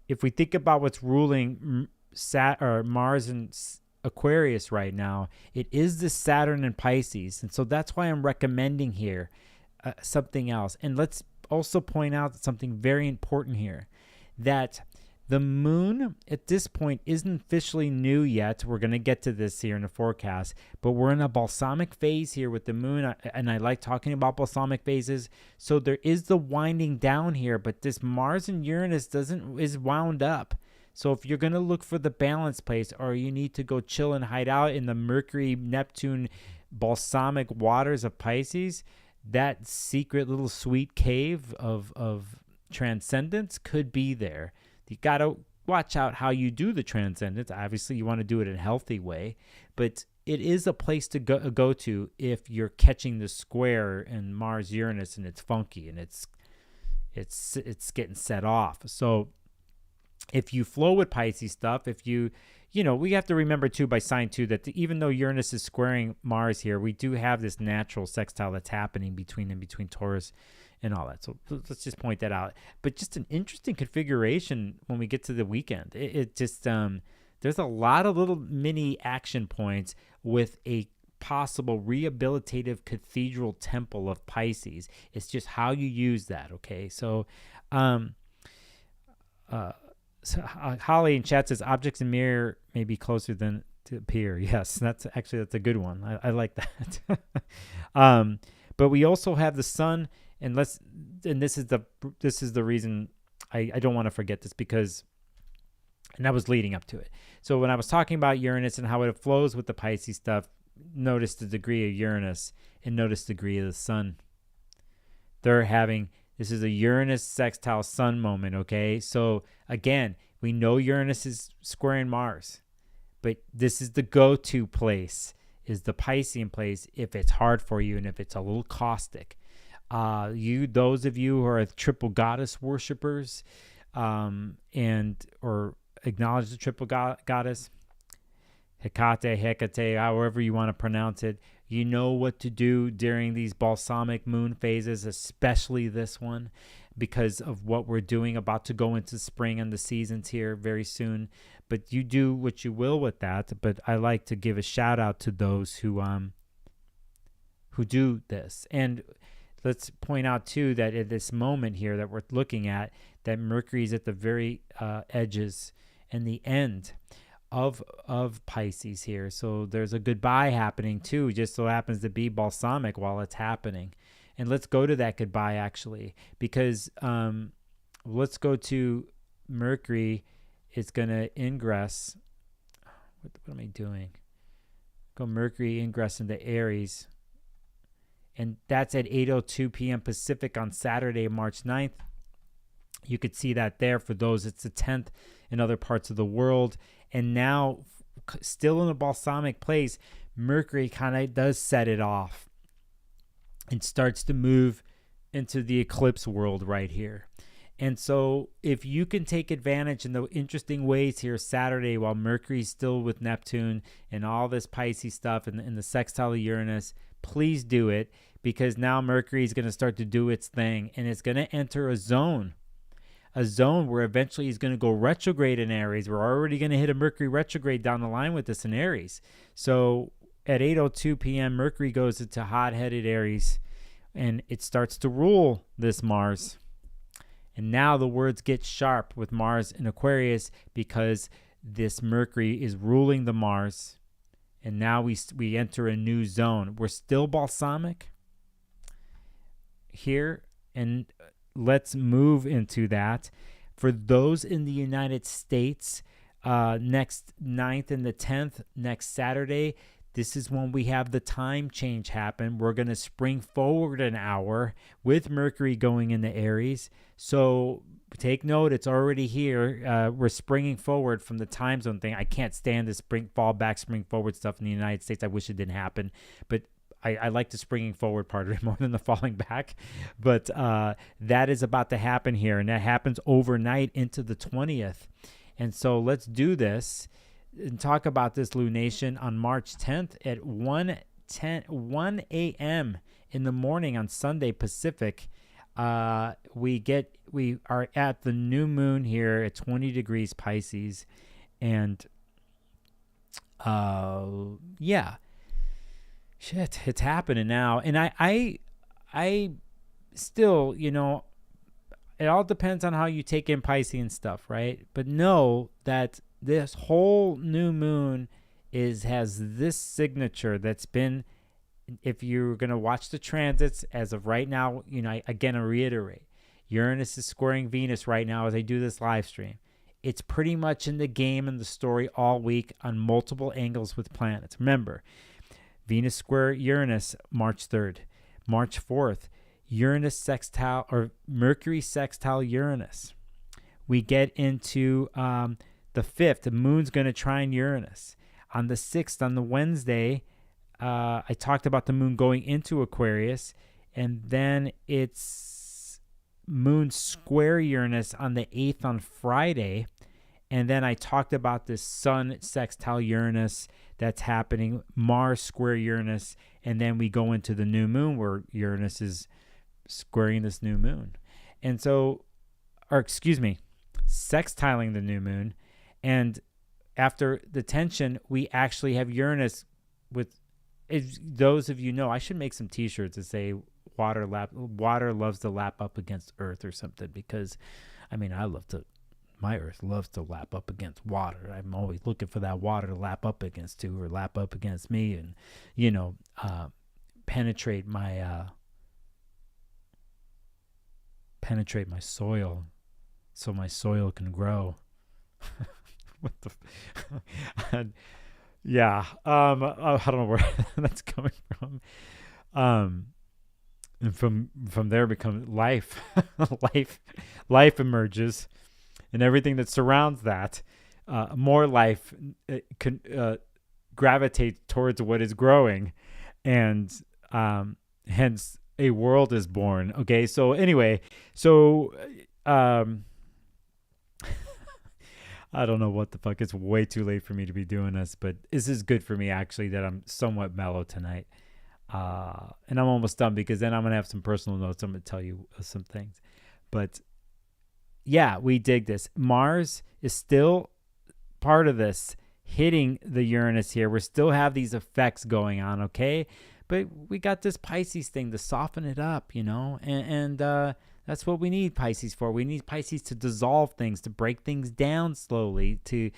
if we think about what's ruling Mars and Aquarius right now, it is the Saturn and Pisces, and so that's why I'm recommending here something else. And let's also point out something very important here, that the moon at this point isn't officially new yet. We're going to get to this here in the forecast, but we're in a balsamic phase here with the moon, and I like talking about balsamic phases. So there is the winding down here, but this Mars and Uranus is wound up. So if you're going to look for the balance place, or you need to go chill and hide out in the Mercury, Neptune, balsamic waters of Pisces, that secret little sweet cave of transcendence could be there. You got to watch out how you do the transcendence. Obviously, you want to do it in a healthy way, but it is a place to go to if you're catching the square in Mars Uranus and it's funky and it's getting set off. So if you flow with Pisces stuff, we have to remember too by sign too that even though Uranus is squaring Mars here, we do have this natural sextile that's happening between Taurus and all that. So let's just point that out. But just an interesting configuration when we get to the weekend. It just there's a lot of little mini action points with a possible rehabilitative cathedral temple of Pisces. It's just how you use that. Okay, so Holly in chat says objects in mirror may be closer than to appear. Yes, that's a good one. I like that. But we also have the sun, and this is the reason I don't want to forget this, because and I was leading up to it. So when I was talking about Uranus and how it flows with the Pisces stuff, notice the degree of Uranus and notice the degree of the sun. This is a Uranus Sextile Sun moment, okay? So, again, we know Uranus is squaring Mars, but this is the go-to place, is the Piscean place, if it's hard for you and if it's a little caustic. Those of you who are triple goddess worshipers or acknowledge the triple goddess, Hecate, however you want to pronounce it, you know what to do during these balsamic moon phases, especially this one, because of what we're doing, about to go into spring and the seasons here very soon. But you do what you will with that. But I like to give a shout out to those who do this. And let's point out too that at this moment here that we're looking at, that Mercury is at the very edges and the end of Pisces here. So there's a goodbye happening too, just so happens to be balsamic while it's happening. And let's go to that goodbye actually, because let's go to Mercury. It's going to ingress. What am I doing? Go Mercury ingress into Aries. And that's at 8:02 p.m. Pacific on Saturday, March 9th. You could see that there. For those, it's the 10th in other parts of the world. And now, still in a balsamic place, Mercury kind of does set it off and starts to move into the eclipse world right here. And so if you can take advantage in the interesting ways here Saturday while Mercury's still with Neptune and all this Pisces stuff and the sextile Uranus, please do it, because now Mercury is going to start to do its thing, and it's going to enter a zone where eventually he's going to go retrograde in Aries. We're already going to hit a Mercury retrograde down the line with this in Aries. So at 8:02 p.m., Mercury goes into hot-headed Aries, and it starts to rule this Mars. And now the words get sharp with Mars in Aquarius, because this Mercury is ruling the Mars. And now we enter a new zone. We're still balsamic here, and let's move into that. For those in the United States, next 9th and the 10th, next Saturday, this is when we have the time change happen. We're going to spring forward an hour with Mercury going into Aries. So take note, it's already here. We're springing forward from the time zone thing. I can't stand this fall back, spring forward stuff in the United States. I wish it didn't happen, but I like the springing forward part of it more than the falling back. But that is about to happen here, and that happens overnight into the 20th. And so let's do this and talk about this lunation on March 10th at 1 a.m. in the morning on Sunday Pacific. We are at the new moon here at 20 degrees Pisces, and it's happening now. And I still, it all depends on how you take in Piscean stuff, right? But know that this whole new moon has this signature that's been, if you're going to watch the transits as of right now, again, I reiterate, Uranus is squaring Venus right now as I do this live stream. It's pretty much in the game and the story all week on multiple angles with planets. Remember, Venus square Uranus, March 3rd. March 4th, Uranus sextile, or Mercury sextile Uranus. We get into the 5th, the moon's going to trine Uranus. On the 6th, on the Wednesday, I talked about the moon going into Aquarius, and then it's moon square Uranus on the 8th on Friday. And then I talked about this sun sextile Uranus that's happening, Mars square Uranus, and then we go into the new moon where Uranus is squaring this new moon. And so, sextiling the new moon. And after the tension, we actually have Uranus with, those of you know, I should make some t-shirts that say water loves to lap up against earth or something, because my earth loves to lap up against water. I'm always looking for that water to lap up against or lap up against me, and penetrate my soil so my soil can grow. What the yeah. I don't know where that's coming from. And from there becomes life. life emerges, and everything that surrounds that, more life gravitates towards what is growing, and hence a world is born. Okay, so anyway, I don't know what the fuck. It's way too late for me to be doing this, but this is good for me, actually, that I'm somewhat mellow tonight. And I'm almost done, because then I'm going to have some personal notes. I'm going to tell you some things. But yeah, we dig this. Mars is still part of this, hitting the Uranus here. We still have these effects going on, okay? But we got this Pisces thing to soften it up, and That's what we need Pisces for. We need Pisces to dissolve things, to break things down slowly, to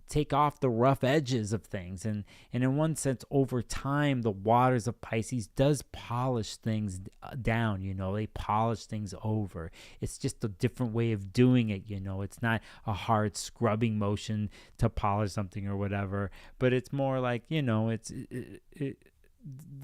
take off the rough edges of things. And in one sense, over time, the waters of Pisces does polish things down, they polish things over. It's just a different way of doing it, It's not a hard scrubbing motion to polish something or whatever, but it's more like, the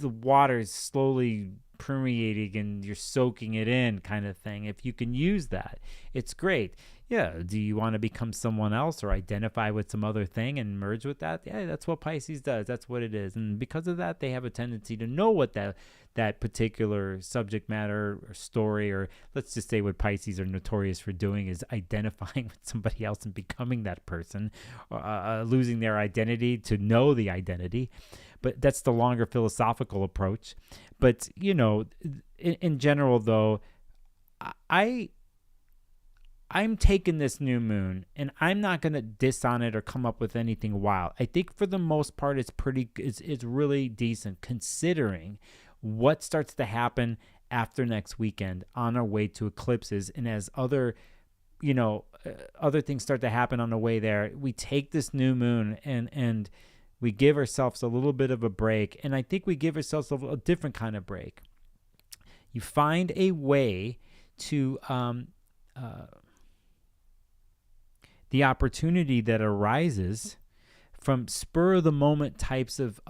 water is slowly permeating and you're soaking it in kind of thing. If you can use that, it's great. Yeah. Do you want to become someone else or identify with some other thing and merge with that? Yeah, that's what Pisces does. That's what it is. And because of that, they have a tendency to know what that particular subject matter or story, or let's just say what Pisces are notorious for doing, is identifying with somebody else and becoming that person, losing their identity to know the identity. But that's the longer philosophical approach. But, in general, though, I'm taking this new moon, and I'm not going to diss on it or come up with anything wild. I think for the most part, it's really decent, considering what starts to happen after next weekend on our way to eclipses. And as other things start to happen on the way there, we take this new moon and we give ourselves a little bit of a break. And I think we give ourselves a different kind of break. You find a way to the opportunity that arises from spur of the moment types of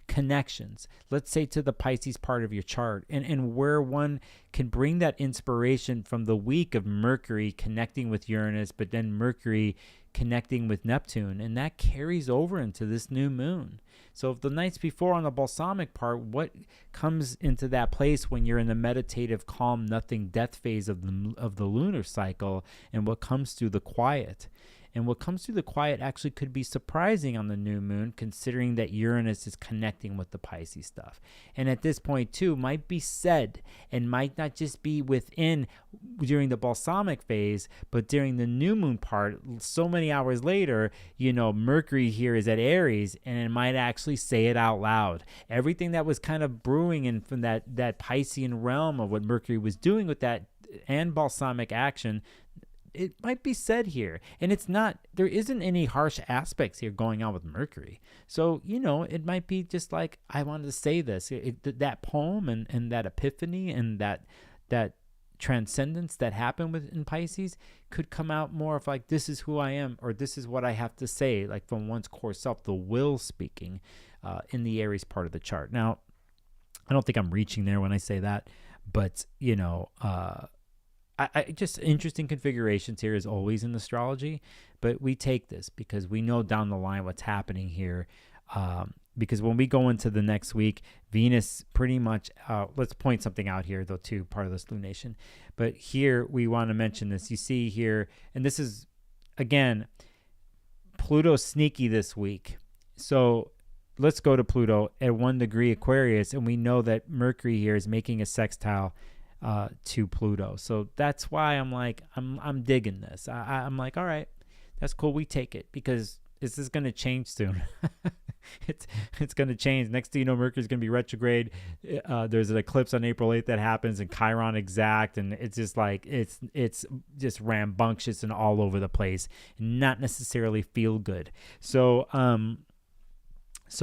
connections, let's say to the Pisces part of your chart, and where one can bring that inspiration from the week of Mercury connecting with Uranus, but then Mercury connecting with Neptune, and that carries over into this new moon. So if the nights before on the balsamic part, what comes into that place when you're in the meditative, calm, nothing, death phase of the lunar cycle, and what comes through the quiet. And what comes through the quiet actually could be surprising on the new moon, considering that Uranus is connecting with the Pisces stuff. And at this point, too, might be said, and might not just be within during the balsamic phase, but during the new moon part, so many hours later, Mercury here is at Aries, and it might actually say it out loud. Everything that was kind of brewing in from that Piscean realm of what Mercury was doing with that and balsamic action, it might be said here. And there isn't any harsh aspects here going on with Mercury. So, it might be just like, I wanted to say this, that poem and that epiphany and that transcendence that happened in Pisces could come out more of like, this is who I am, or this is what I have to say, like from one's core self, the will speaking in the Aries part of the chart. Now, I don't think I'm reaching there when I say that, but, I just interesting configurations here as always in astrology, but we take this because we know down the line what's happening here. Because when we go into the next week, Venus pretty much, let's point something out here though too, part of this lunation. But here we want to mention this. You see here, and this is, again, Pluto sneaky this week. So let's go to Pluto at 1 degree Aquarius, and we know that Mercury here is making a sextile to Pluto. So that's why I'm like, I'm digging this. I'm like, all right, that's cool. We take it because this is going to change soon. It's going to change. Next thing you know, Mercury's going to be retrograde. There's an eclipse on April 8th that happens, and Chiron exact, and it's just like it's just rambunctious and all over the place, not necessarily feel good. So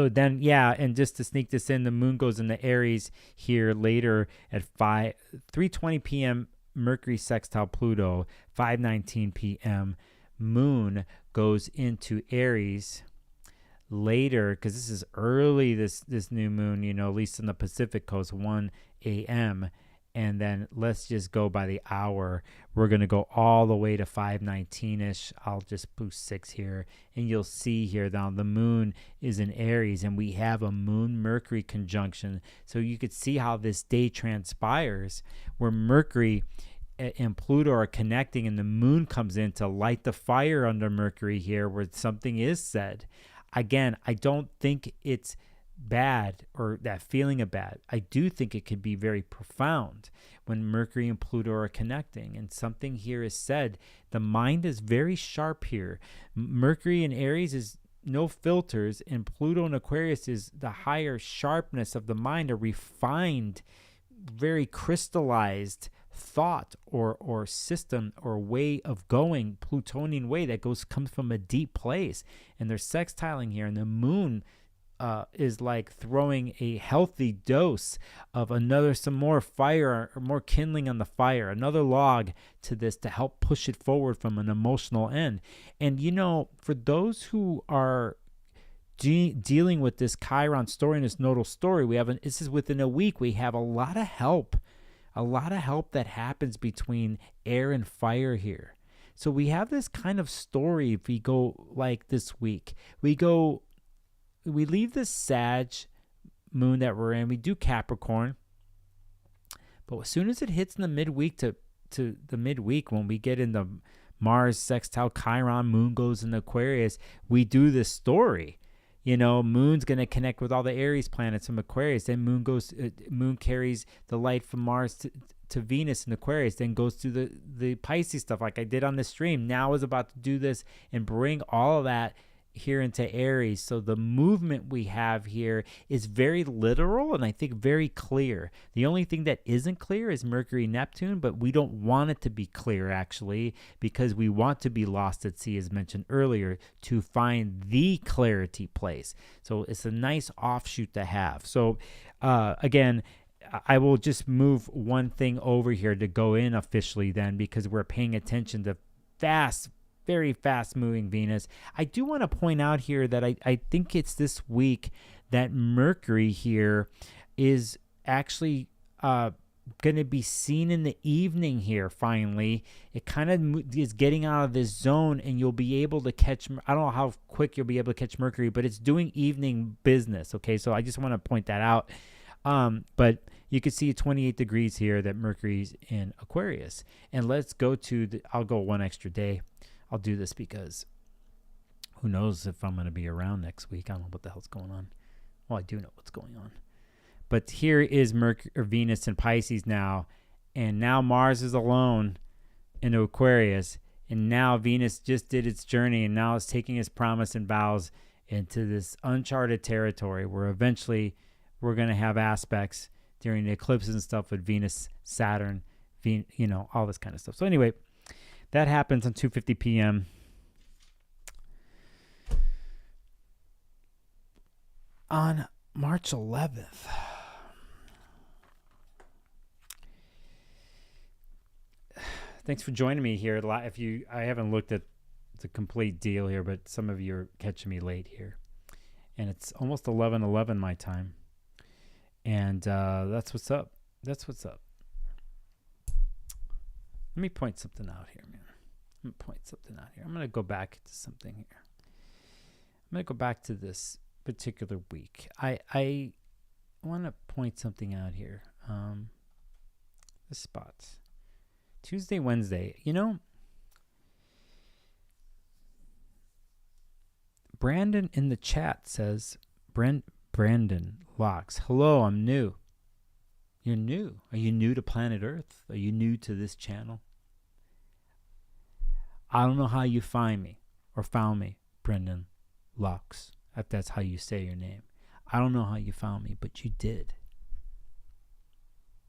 then, yeah, and just to sneak this in, the moon goes into Aries here later at 3:20 p.m. Mercury sextile Pluto, 5:19 p.m. Moon goes into Aries later, because this is early, this new moon, at least in the Pacific coast, 1 a.m. And then let's just go by the hour. We're going to go all the way to 5:19-ish. I'll just boost 6 here. And you'll see here now the moon is in Aries, and we have a moon-Mercury conjunction. So you could see how this day transpires, where Mercury and Pluto are connecting, and the moon comes in to light the fire under Mercury here, where something is said. Again, I don't think it's bad, or that feeling of bad. I do think it could be very profound when Mercury and Pluto are connecting and something here is said. The mind is very sharp here. Mercury in Aries is no filters, and Pluto in Aquarius is the higher sharpness of the mind, a refined, very crystallized thought or system or way of going, Plutonian way that comes from a deep place. And they're sextiling here, and the moon is like throwing a healthy dose of some more fire or more kindling on the fire, another log to this to help push it forward from an emotional end. And, for those who are dealing with this Chiron story and this nodal story, this is within a week, we have a lot of help that happens between air and fire here. So we have this kind of story. If we go like this week, we leave this Sag moon that we're in, we do Capricorn, but as soon as it hits in the midweek to the midweek, when we get in the Mars sextile Chiron, moon goes in Aquarius, we do this story. Moon's going to connect with all the Aries planets from Aquarius. Then moon carries the light from Mars to Venus in Aquarius, then goes through the Pisces stuff like I did on the stream. Now is about to do this and bring all of that here into Aries. So the movement we have here is very literal and I think very clear. The only thing that isn't clear is Mercury, Neptune, but we don't want it to be clear actually, because we want to be lost at sea, as mentioned earlier, to find the clarity place. So it's a nice offshoot to have. So again, I will just move one thing over here to go in officially then, because we're paying attention to very fast moving Venus. I do want to point out here that I think it's this week that Mercury here is actually going to be seen in the evening here finally. It kind of is getting out of this zone, and you'll be able to catch, I don't know how quick you'll be able to catch Mercury, but it's doing evening business, okay? So I just want to point that out. But you can see 28 degrees here that Mercury's in Aquarius. And let's go I'll go one extra day. I'll do this because who knows if I'm going to be around next week. I don't know what the hell's going on. Well, I do know what's going on. But here is Venus in Pisces now. And now Mars is alone in Aquarius. And now Venus just did its journey. And now it's taking its promise and vows into this uncharted territory where eventually we're going to have aspects during the eclipses and stuff with Venus, Saturn, all this kind of stuff. So anyway, that happens on 2:50 p.m. on March 11th. Thanks for joining me here. I haven't looked at the complete deal here, but some of you are catching me late here, and it's almost 11:11 my time, and that's what's up. That's what's up. Let me point something out here, man. I'm going to go back to something here. I'm going to go back to this particular week. I want to point something out here. The spots. Tuesday, Wednesday. Brandon in the chat says, Brandon Locks. Hello, I'm new. You're new. Are you new to planet Earth? Are you new to this channel? I don't know how you find me or found me, Brendan Lux, if that's how you say your name. I don't know how you found me, but you did.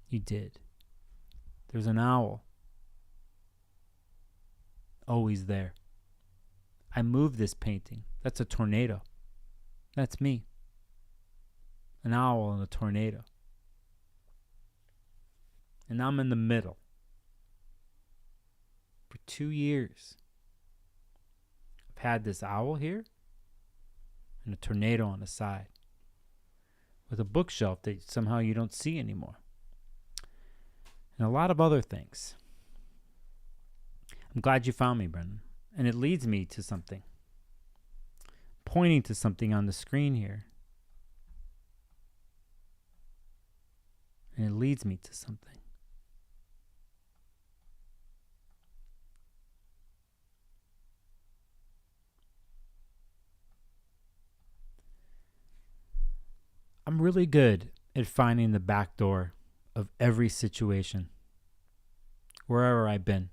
You did. There's an owl. Always there. I moved this painting. That's a tornado. That's me. An owl and a tornado. And I'm in the middle. For 2 years, I've had this owl here and a tornado on the side with a bookshelf that somehow you don't see anymore. And a lot of other things. I'm glad you found me, Brendan. And it leads me to something. Pointing to something on the screen here. And it leads me to something. I'm really good at finding the back door of every situation, wherever I've been.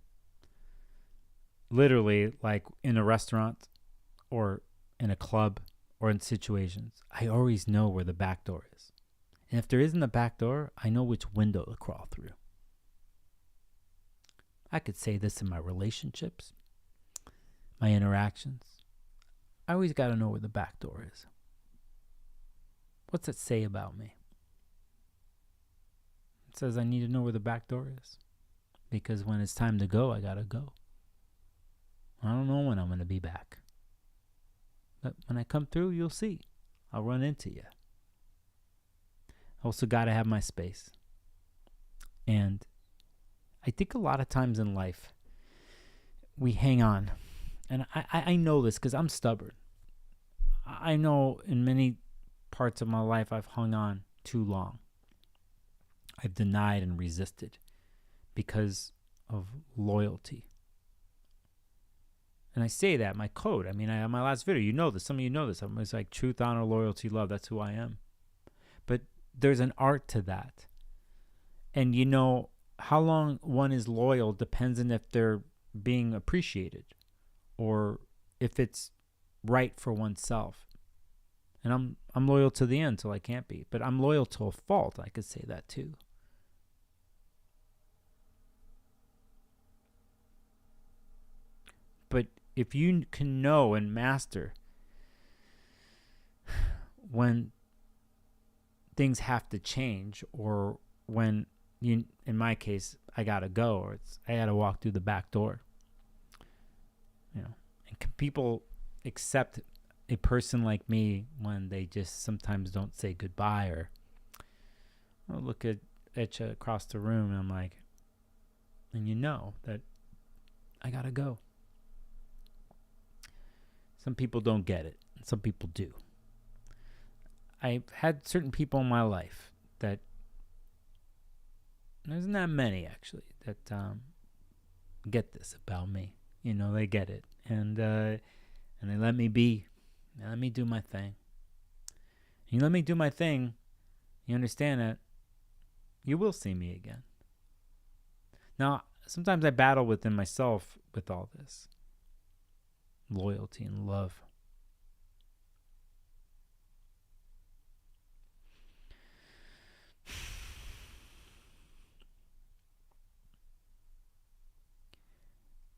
Literally, like in a restaurant or in a club or in situations, I always know where the back door is. And if there isn't a back door, I know which window to crawl through. I could say this in my relationships, my interactions. I always got to know where the back door is. What's it say about me? It says I need to know where the back door is. Because when it's time to go, I got to go. I don't know when I'm going to be back. But when I come through, you'll see. I'll run into you. I also got to have my space. And I think a lot of times in life, we hang on. And I know this because I'm stubborn. I know in many parts of my life I've hung on too long. I've denied and resisted because of loyalty. And I say that, my code. I mean, my last video, you know this. Some of you know this. It's like truth, honor, loyalty, love. That's who I am. But there's an art to that. And you know, how long one is loyal depends on if they're being appreciated or if it's right for oneself. And I'm loyal to the end till I can't be. But I'm loyal to a fault. I could say that too. But if you can know and master when things have to change, or when you, in my case, I gotta go, or I gotta walk through the back door. You know, and can people accept a person like me when they just sometimes don't say goodbye, or I'll look at you across the room and I'm like, and you know that I gotta go. Some people don't get it. Some people do. I've had certain people in my life that, there's not many actually, that get this about me. You know, they get it. And they let me be. They let me do my thing. And you let me do my thing, you understand that you will see me again. Now, sometimes I battle within myself with all this. Loyalty and love.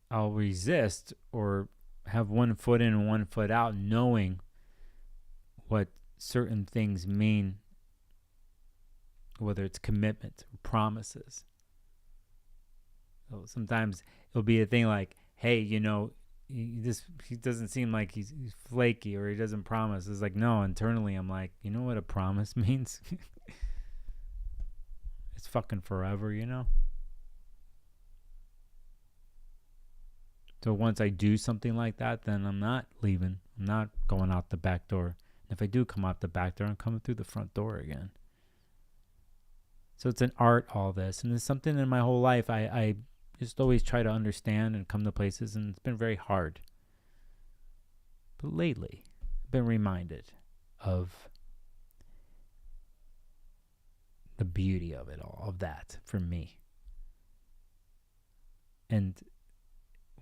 I'll resist or have one foot in and one foot out, knowing what certain things mean, whether it's commitment or promises. So sometimes it'll be a thing like, hey, you know, he doesn't seem like he's flaky, or he doesn't promise. It's like, no, internally I'm like, you know what a promise means? It's fucking forever, you know? So once I do something like that, then I'm not leaving. I'm not going out the back door. And if I do come out the back door, I'm coming through the front door again. So it's an art, all this. And it's something in my whole life I just always try to understand and come to places, and it's been very hard. But lately, I've been reminded of the beauty of it all, of that for me. And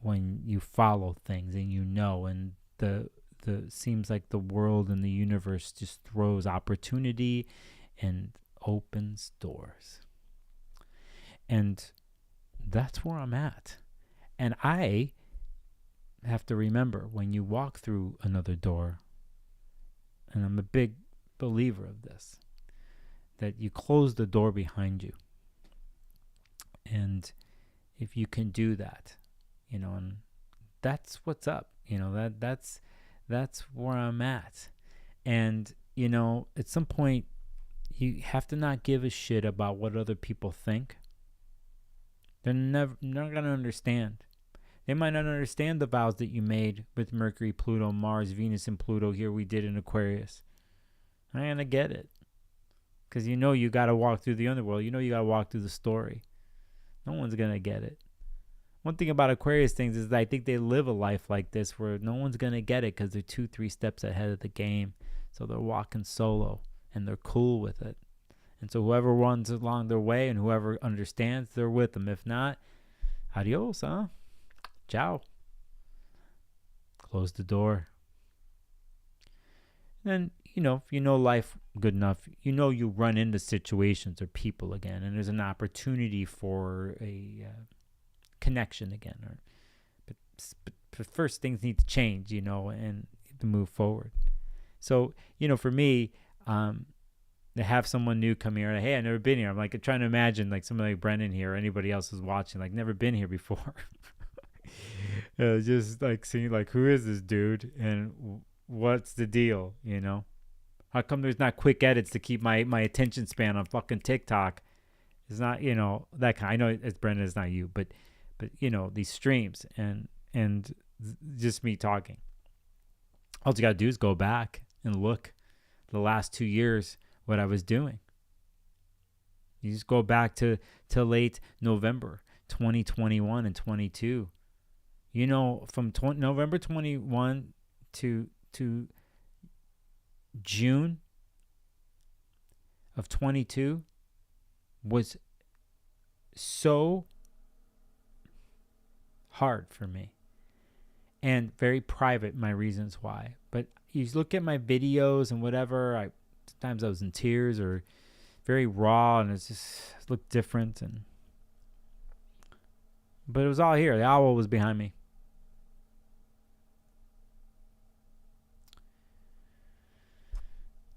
when you follow things and you know, and the seems like the world and the universe just throws opportunity and opens doors. And that's where I'm at. And I have to remember, when you walk through another door, and I'm a big believer of this, that you close the door behind you. And if you can do that, you know, and that's what's up, you know, that's where I'm at. And, you know, at some point, you have to not give a shit about what other people think. They're not going to understand. They might not understand the vows that you made with Mercury, Pluto, Mars, Venus, and Pluto. Here we did in Aquarius. I ain't going to get it. Because you know you got to walk through the underworld. You know you got to walk through the story. No one's going to get it. One thing about Aquarius things is that I think they live a life like this where no one's going to get it because they're 2-3 steps ahead of the game. So they're walking solo and they're cool with it. And so whoever runs along their way and whoever understands, they're with them. If not, adios, huh? Ciao. Close the door. Then, you know, if you know life good enough, you know you run into situations or people again, and there's an opportunity for a connection again. But first things need to change, and to move forward. So, for me, to have someone new come here, hey, I've never been here. I'm like trying to imagine like somebody like Brendan here or anybody else who's watching, like never been here before. Just like seeing like, who is this dude and what's the deal? How come there's not quick edits to keep my attention span on fucking TikTok? It's not, that kind. I know it's Brendan, it's not you, but these streams and just me talking. All you gotta do is go back and look the last 2 years what I was doing. You just go back to late November 2021 and 22. From November 21 to June of 22 was so hard for me and very private, my reasons why. But you look at my videos and whatever, sometimes I was in tears or very raw, and it just looked different. But it was all here. The owl was behind me.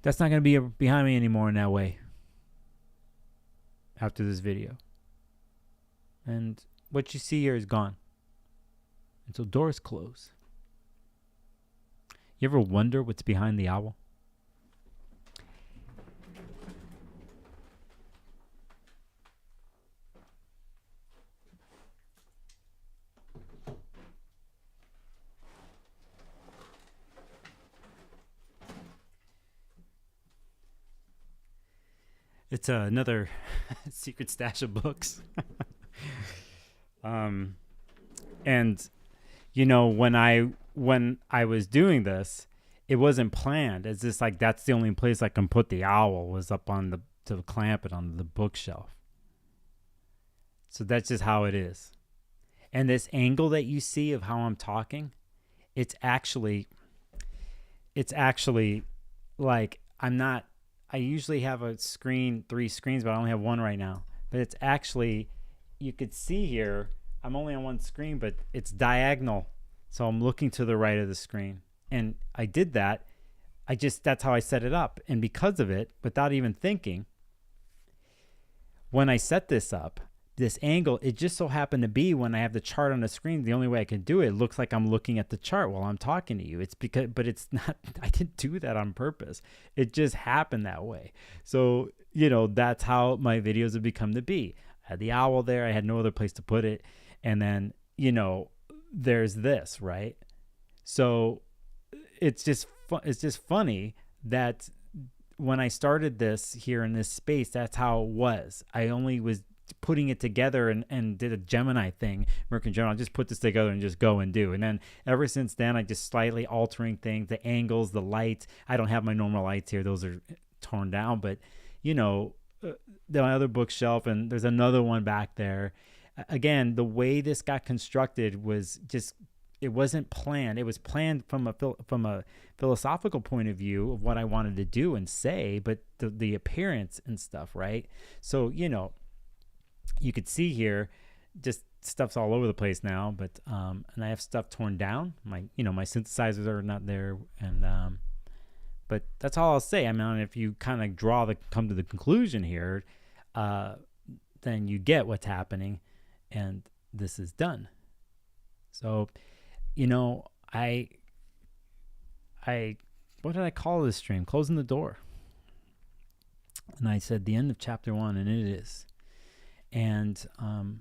That's not going to be behind me anymore in that way after this video. And what you see here is gone until doors close. You ever wonder what's behind the owl? It's another secret stash of books. And when I was doing this, it wasn't planned. It's just like that's the only place I can put the owl was up on to clamp it on the bookshelf. So that's just how it is. And this angle that you see of how I'm talking, it's actually like I usually have a screen, 3 screens, but I only have one right now. But it's actually, you could see here, I'm only on one screen, but it's diagonal. So I'm looking to the right of the screen. And I did that. That's how I set it up. And because of it, without even thinking, when I set this up, this angle, it just so happened to be when I have the chart on the screen, the only way I can do it looks like I'm looking at the chart while I'm talking to you. But it's not, I didn't do that on purpose. It just happened that way. So, that's how my videos have become to be. I had the owl there. I had no other place to put it. And then, there's this, right? So it's just funny that when I started this here in this space, that's how it was. I only was putting it together and did a Gemini thing, Mercury in general. I just put this together and just go and do. And then ever since then, I just slightly altering things, the angles, the light. I don't have my normal lights here. Those are torn down, but the other bookshelf, and there's another one back there. Again, the way this got constructed was just, it wasn't planned. It was planned from a philosophical point of view of what I wanted to do and say, but the appearance and stuff, right? So, you could see here, just stuff's all over the place now, but and I have stuff torn down. My synthesizers are not there, and but that's all I'll say. I mean, if you kind of come to the conclusion here, then you get what's happening, and this is done. So, I what did I call this stream? Closing the door. And I said the end of chapter 1, and it is. And I'm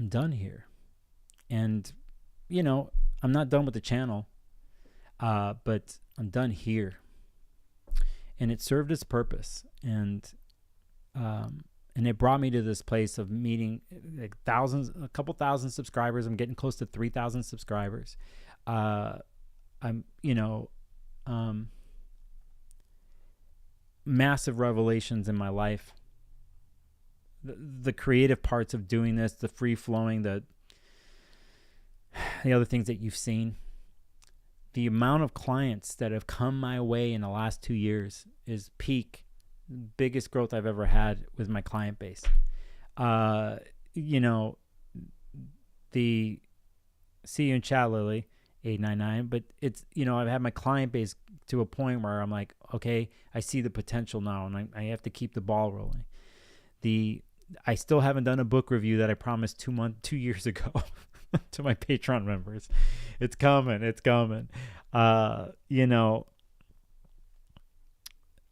done here. And, I'm not done with the channel, but I'm done here. And it served its purpose. And it brought me to this place of meeting like a couple thousand subscribers. I'm getting close to 3,000 subscribers. Massive revelations in my life. The creative parts of doing this, the free flowing, the other things that you've seen, the amount of clients that have come my way in the last 2 years is peak, biggest growth I've ever had with my client base. the see you in chat, Lily 899. But it's, I've had my client base to a point where I'm like, okay, I see the potential now, and I have to keep the ball rolling. I still haven't done a book review that I promised 2 years ago to my Patreon members. It's coming. I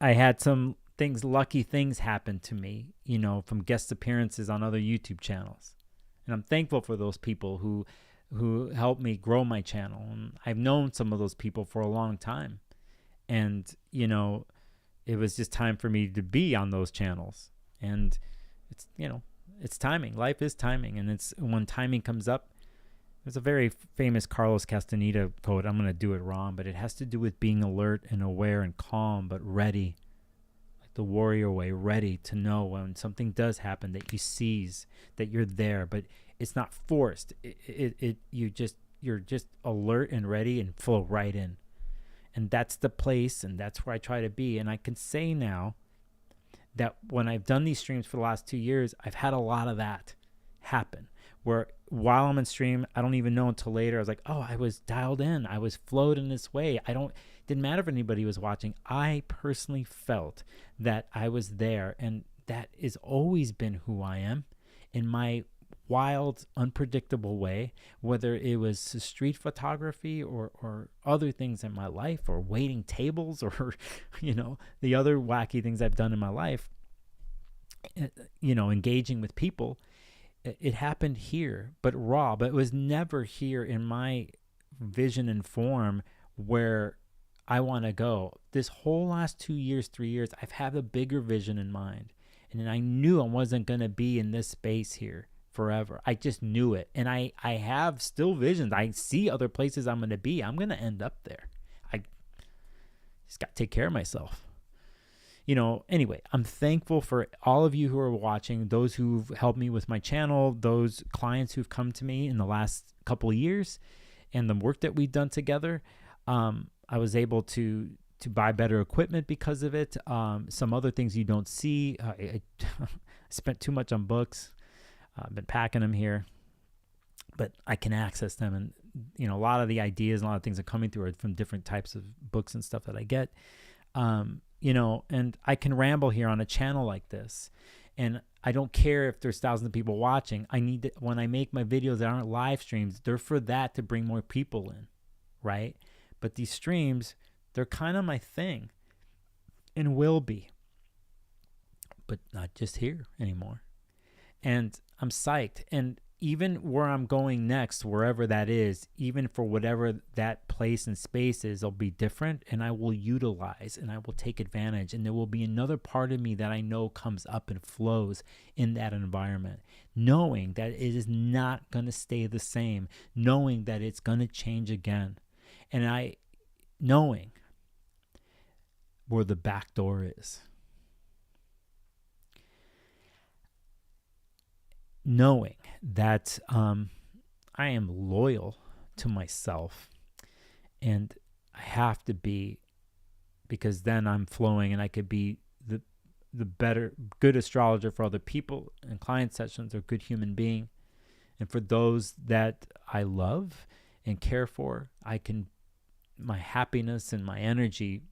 had some lucky things happen to me, from guest appearances on other YouTube channels. And I'm thankful for those people who helped me grow my channel. And I've known some of those people for a long time. And, it was just time for me to be on those channels. And it's, it's timing. Life is timing. And it's when timing comes up, there's a very famous Carlos Castaneda quote. I'm going to do it wrong, but it has to do with being alert and aware and calm, but ready, like the warrior way, ready to know when something does happen that you seize, that you're there, but it's not forced. You're just alert and ready and flow right in. And that's the place, and that's where I try to be. And I can say now that when I've done these streams for the last 2 years, I've had a lot of that happen, where while I'm in stream, I don't even know until later. I was like, oh, I was dialed in. I was flowed in this way. Didn't matter if anybody was watching. I personally felt that I was there, and that has always been who I am in my wild, unpredictable way, whether it was street photography or other things in my life, or waiting tables, or, the other wacky things I've done in my life, engaging with people. It happened here, but raw, but it was never here in my vision and form where I want to go. This whole last 2 years, 3 years, I've had a bigger vision in mind. And I knew I wasn't going to be in this space here forever. I just knew it. And I have still visions. I see other places I'm going to be. I'm going to end up there. I just got to take care of myself. Anyway, I'm thankful for all of you who are watching, those who've helped me with my channel, those clients who've come to me in the last couple of years, and the work that we've done together. I was able to buy better equipment because of it. Some other things you don't see. I spent too much on books. I've been packing them here, but I can access them. And, a lot of the ideas, a lot of things are coming through are from different types of books and stuff that I get. And I can ramble here on a channel like this, and I don't care if there's thousands of people watching. When I make my videos that aren't live streams, they're for that, to bring more people in, right? But these streams, they're kind of my thing, and will be, but not just here anymore. And I'm psyched. And even where I'm going next, wherever that is, even for whatever that place and space is, it'll be different, and I will utilize and I will take advantage. And there will be another part of me that I know comes up and flows in that environment, knowing that it is not going to stay the same, knowing that it's going to change again. And knowing where the back door is. Knowing that I am loyal to myself, and I have to be, because then I'm flowing, and I could be the good astrologer for other people and client sessions, or good human being. And for those that I love and care for, my happiness and my energy,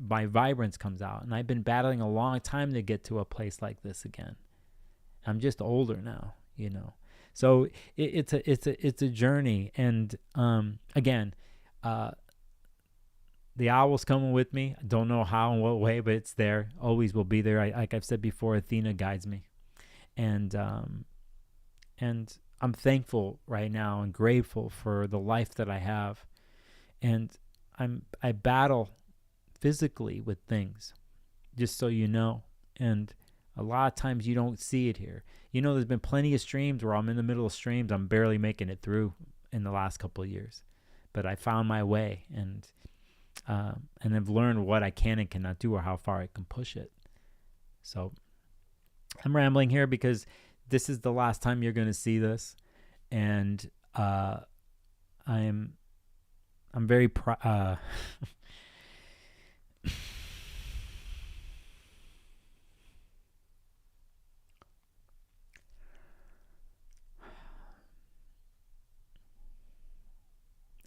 my vibrance comes out. And I've been battling a long time to get to a place like this again. I'm just older now, So it's a journey. And again, the owl's coming with me. I don't know how and what way, but it's there. Always will be there. Like I've said before, Athena guides me, and I'm thankful right now and grateful for the life that I have. And I battle physically with things, just so you know. And a lot of times you don't see it here. There's been plenty of streams where I'm in the middle of streams, I'm barely making it through in the last couple of years. But I found my way, and I've learned what I can and cannot do, or how far I can push it. So I'm rambling here because this is the last time you're going to see this. And I'm very proud.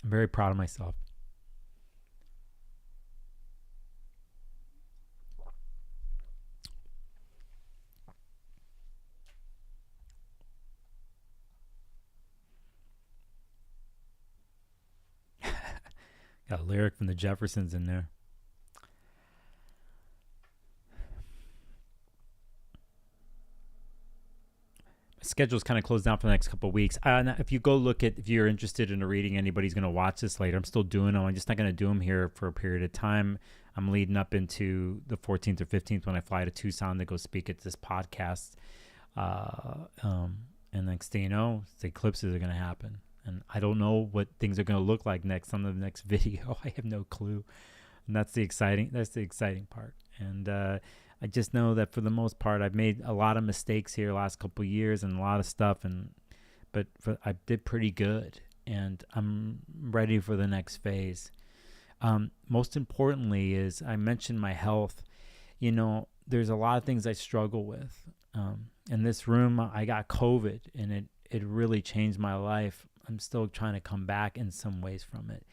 I'm very proud of myself. Got a lyric from the Jeffersons in there. Schedule's kind of closed down for the next couple of weeks. If you go look at, if you're interested in a reading, anybody's going to watch this later. I'm still doing them. I'm just not going to do them here for a period of time. I'm leading up into the 14th or 15th when I fly to Tucson to go speak at this podcast. And next thing you know, the eclipses are going to happen. And I don't know what things are going to look like next on the next video. I have no clue. And that's the exciting part. And I just know that for the most part, I've made a lot of mistakes here the last couple of years and a lot of stuff, but I did pretty good, and I'm ready for the next phase. Most importantly is I mentioned my health. You know, there's a lot of things I struggle with. In this room, I got COVID, and it really changed my life. I'm still trying to come back in some ways from it.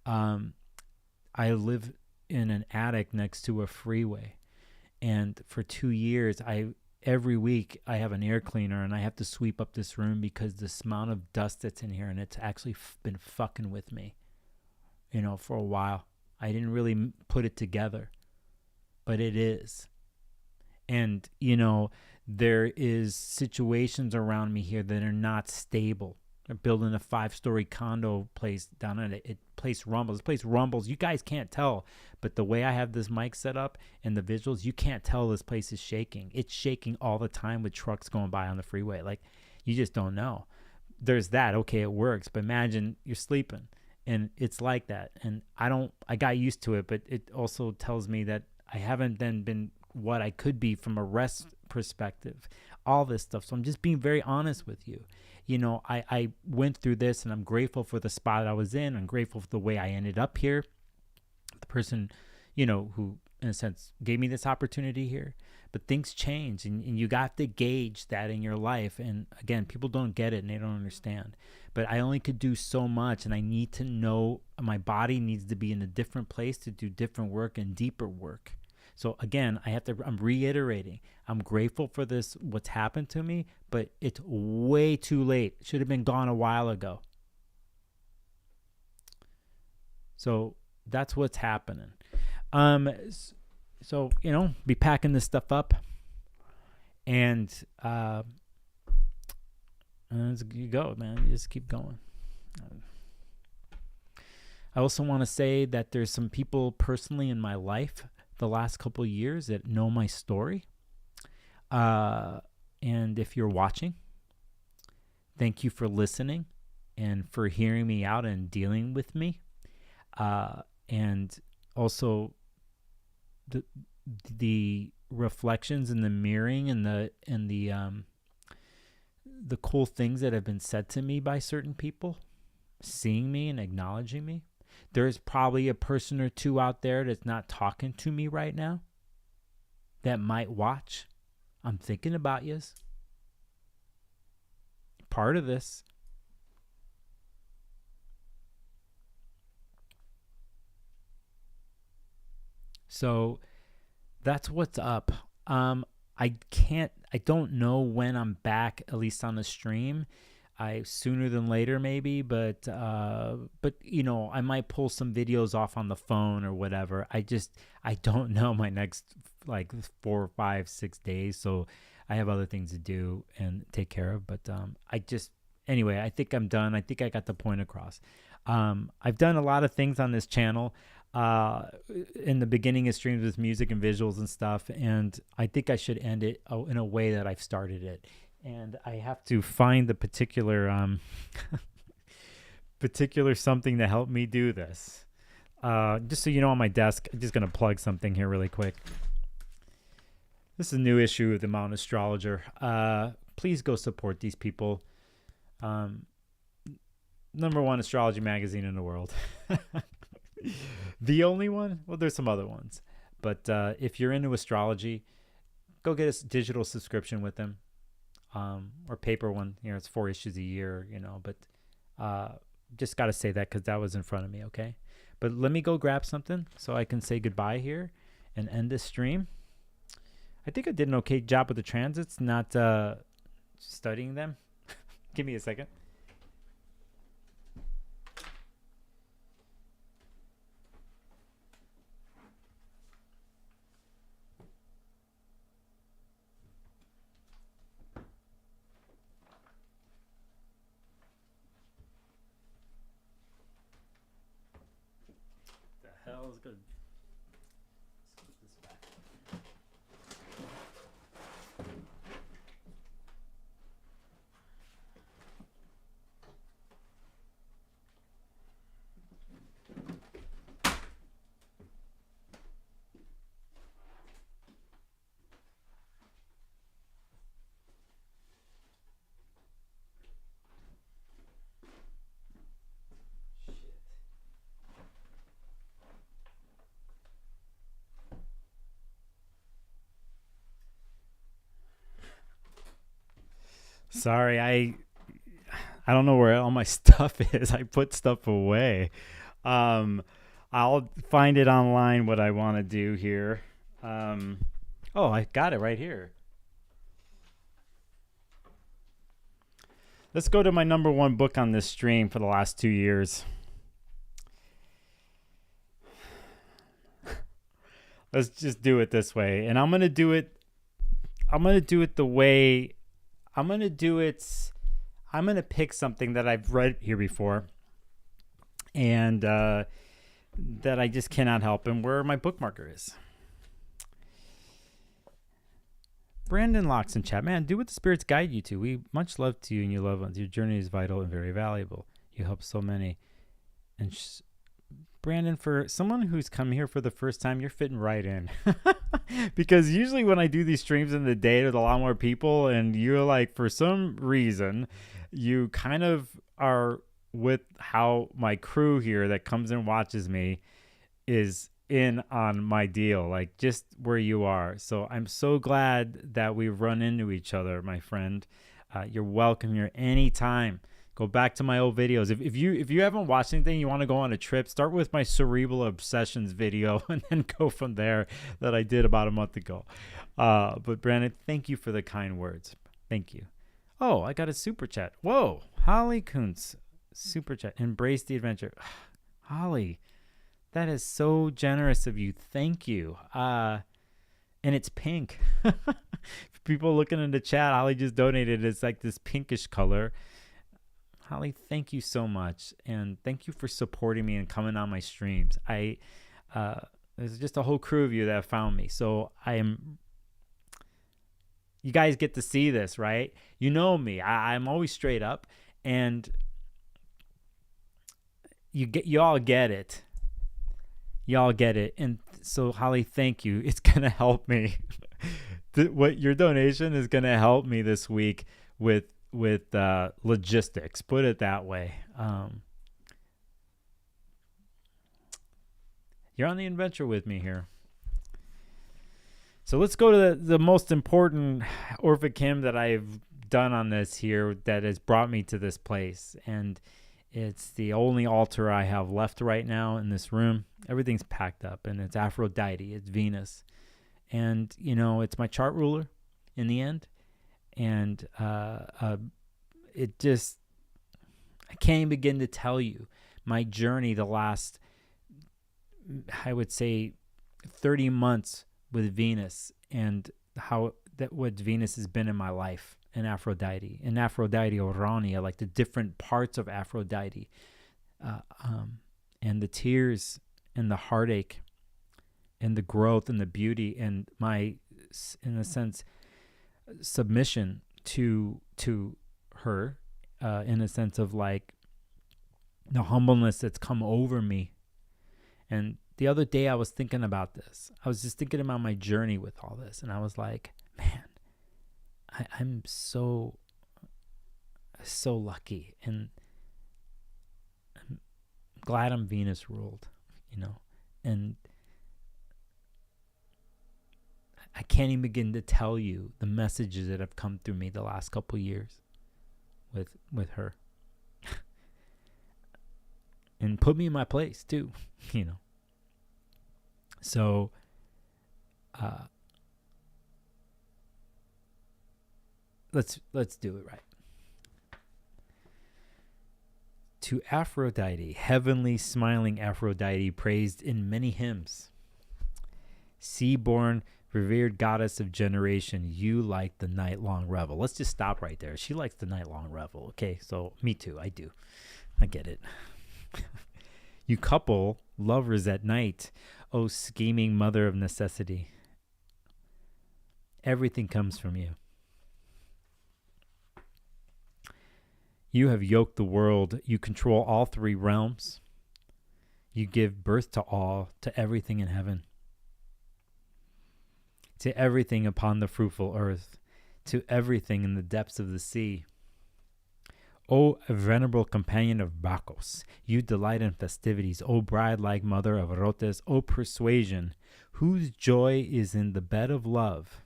I live in an attic next to a freeway. And for 2 years, every week I have an air cleaner and I have to sweep up this room because the amount of dust that's in here, and it's actually been fucking with me, you know, for a while. I didn't really put it together, but it is. And, you know, there is situations around me here that are not stable. They're building a 5-story condo place down in it. Place rumbles. This place rumbles. You guys can't tell, but the way I have this mic set up and the visuals, you can't tell this place is shaking. It's shaking all the time with trucks going by on the freeway. Like, you just don't know. There's that. Okay, it works, but imagine you're sleeping and it's like that. And I got used to it, but it also tells me that I haven't then been what I could be from a rest perspective, all this stuff. So I'm just being very honest with you. You know, I went through this, and I'm grateful for the spot I was in. I'm grateful for the way I ended up here. The person, you know, who in a sense gave me this opportunity here. But things change, and you got to gauge that in your life. And again, people don't get it and they don't understand. But I only could do so much, and I need to know my body needs to be in a different place to do different work and deeper work. So again, I'm reiterating, I'm grateful for this, what's happened to me, but it's way too late. It should have been gone a while ago. So that's what's happening. So, you know, be packing this stuff up, and you go, man. You just keep going. I also want to say that there's some people personally in my life the last couple of years that know my story. And if you're watching, thank you for listening and for hearing me out and dealing with me. And also the reflections and the mirroring and the cool things that have been said to me by certain people, seeing me and acknowledging me. There's probably a person or two out there that's not talking to me right now that might watch. I'm thinking about yous. Part of this. So that's what's up. I don't know when I'm back, at least on the stream. Sooner than later, maybe, but you know, I might pull some videos off on the phone or whatever. I don't know my next like 4 or 5, 6 days, so I have other things to do and take care of. But anyway, I think I'm done. I think I got the point across. I've done a lot of things on this channel in the beginning of streams with music and visuals and stuff, and I think I should end it in a way that I've started it. And I have to find the particular something to help me do this. Just so you know, on my desk, I'm just going to plug something here really quick. This is a new issue of the Mountain Astrologer. Please go support these people. #1 astrology magazine in the world. The only one? Well, there's some other ones. But if you're into astrology, go get a digital subscription with them. Or paper one, you know, it's 4 issues a year, you know, but Just got to say that because that was in front of me, okay? But let me go grab something so I can say goodbye here and end this stream. I think I did an okay job with the transits, not studying them. Give me a second. The hell is good. Let's put this back. Sorry, I don't know where all my stuff is. I put stuff away. I'll find it online what I want to do here. Oh, I got it right here. Let's go to my number one book on this stream for the last 2 years. Let's just do it this way. And I'm going to do it the way I'm going to pick something that I've read here before and that I just cannot help, and where my bookmarker is. Brandon Locks in chat. Man, do what the spirits guide you to. We much love to you, and you love us. Your journey is vital and very valuable. You help so many. And Brandon, for someone who's come here for the first time, you're fitting right in. Because usually when I do these streams in the day, there's a lot more people, and you're like, for some reason, you kind of are with how my crew here that comes and watches me is in on my deal, like just where you are. So I'm so glad that we've run into each other, my friend. You're welcome here anytime. Go back to my old videos. If you haven't watched anything, you want to go on a trip, start with my Cerebral Obsessions video and then go from there, that I did about a month ago. But Brandon, thank you for the kind words. Thank you. Oh, I got a super chat. Whoa, Holly Kuntz, super chat. Embrace the adventure. Holly, that is so generous of you. Thank you. And it's pink. People looking in the chat, Holly just donated. It's like this pinkish color. Holly, thank you so much, and thank you for supporting me and coming on my streams. There's just a whole crew of you that have found me, so you guys get to see this, right? You know me. I'm always straight up, and you all get it. Y'all get it, and so Holly, thank you. It's gonna help me. What your donation is gonna help me this week with logistics, put it that way. You're on the adventure with me here. So let's go to the most important Orphic hymn that I've done on this here that has brought me to this place, and it's the only altar I have left right now in this room. Everything's packed up, and it's Aphrodite, it's Venus, and it's my chart ruler in the end. And it just, I can't even begin to tell you my journey the last, I would say, 30 months with Venus, and what Venus has been in my life, and Aphrodite Urania, like the different parts of Aphrodite, and the tears and the heartache and the growth and the beauty and my, in a sense, submission to her, in a sense of like the humbleness that's come over me. And the other day I was thinking about this. I was just thinking about my journey with all this, and I was like, man, I'm so lucky, and I'm glad I'm Venus ruled, and I can't even begin to tell you the messages that have come through me the last couple years with her. and put me in my place too, you know. So let's do it right. To Aphrodite, heavenly smiling Aphrodite, praised in many hymns. Sea-born, revered goddess of generation, you like the night-long revel. Let's just stop right there. She likes the night-long revel. Okay, so me too. I do. I get it. You couple lovers at night, oh scheming mother of necessity. Everything comes from you. You have yoked the world. You control all three realms. You give birth to all, to everything in heaven, to everything upon the fruitful earth, to everything in the depths of the sea. O venerable companion of Bacchus, you delight in festivities. O bride-like mother of Erotes, O persuasion, whose joy is in the bed of love.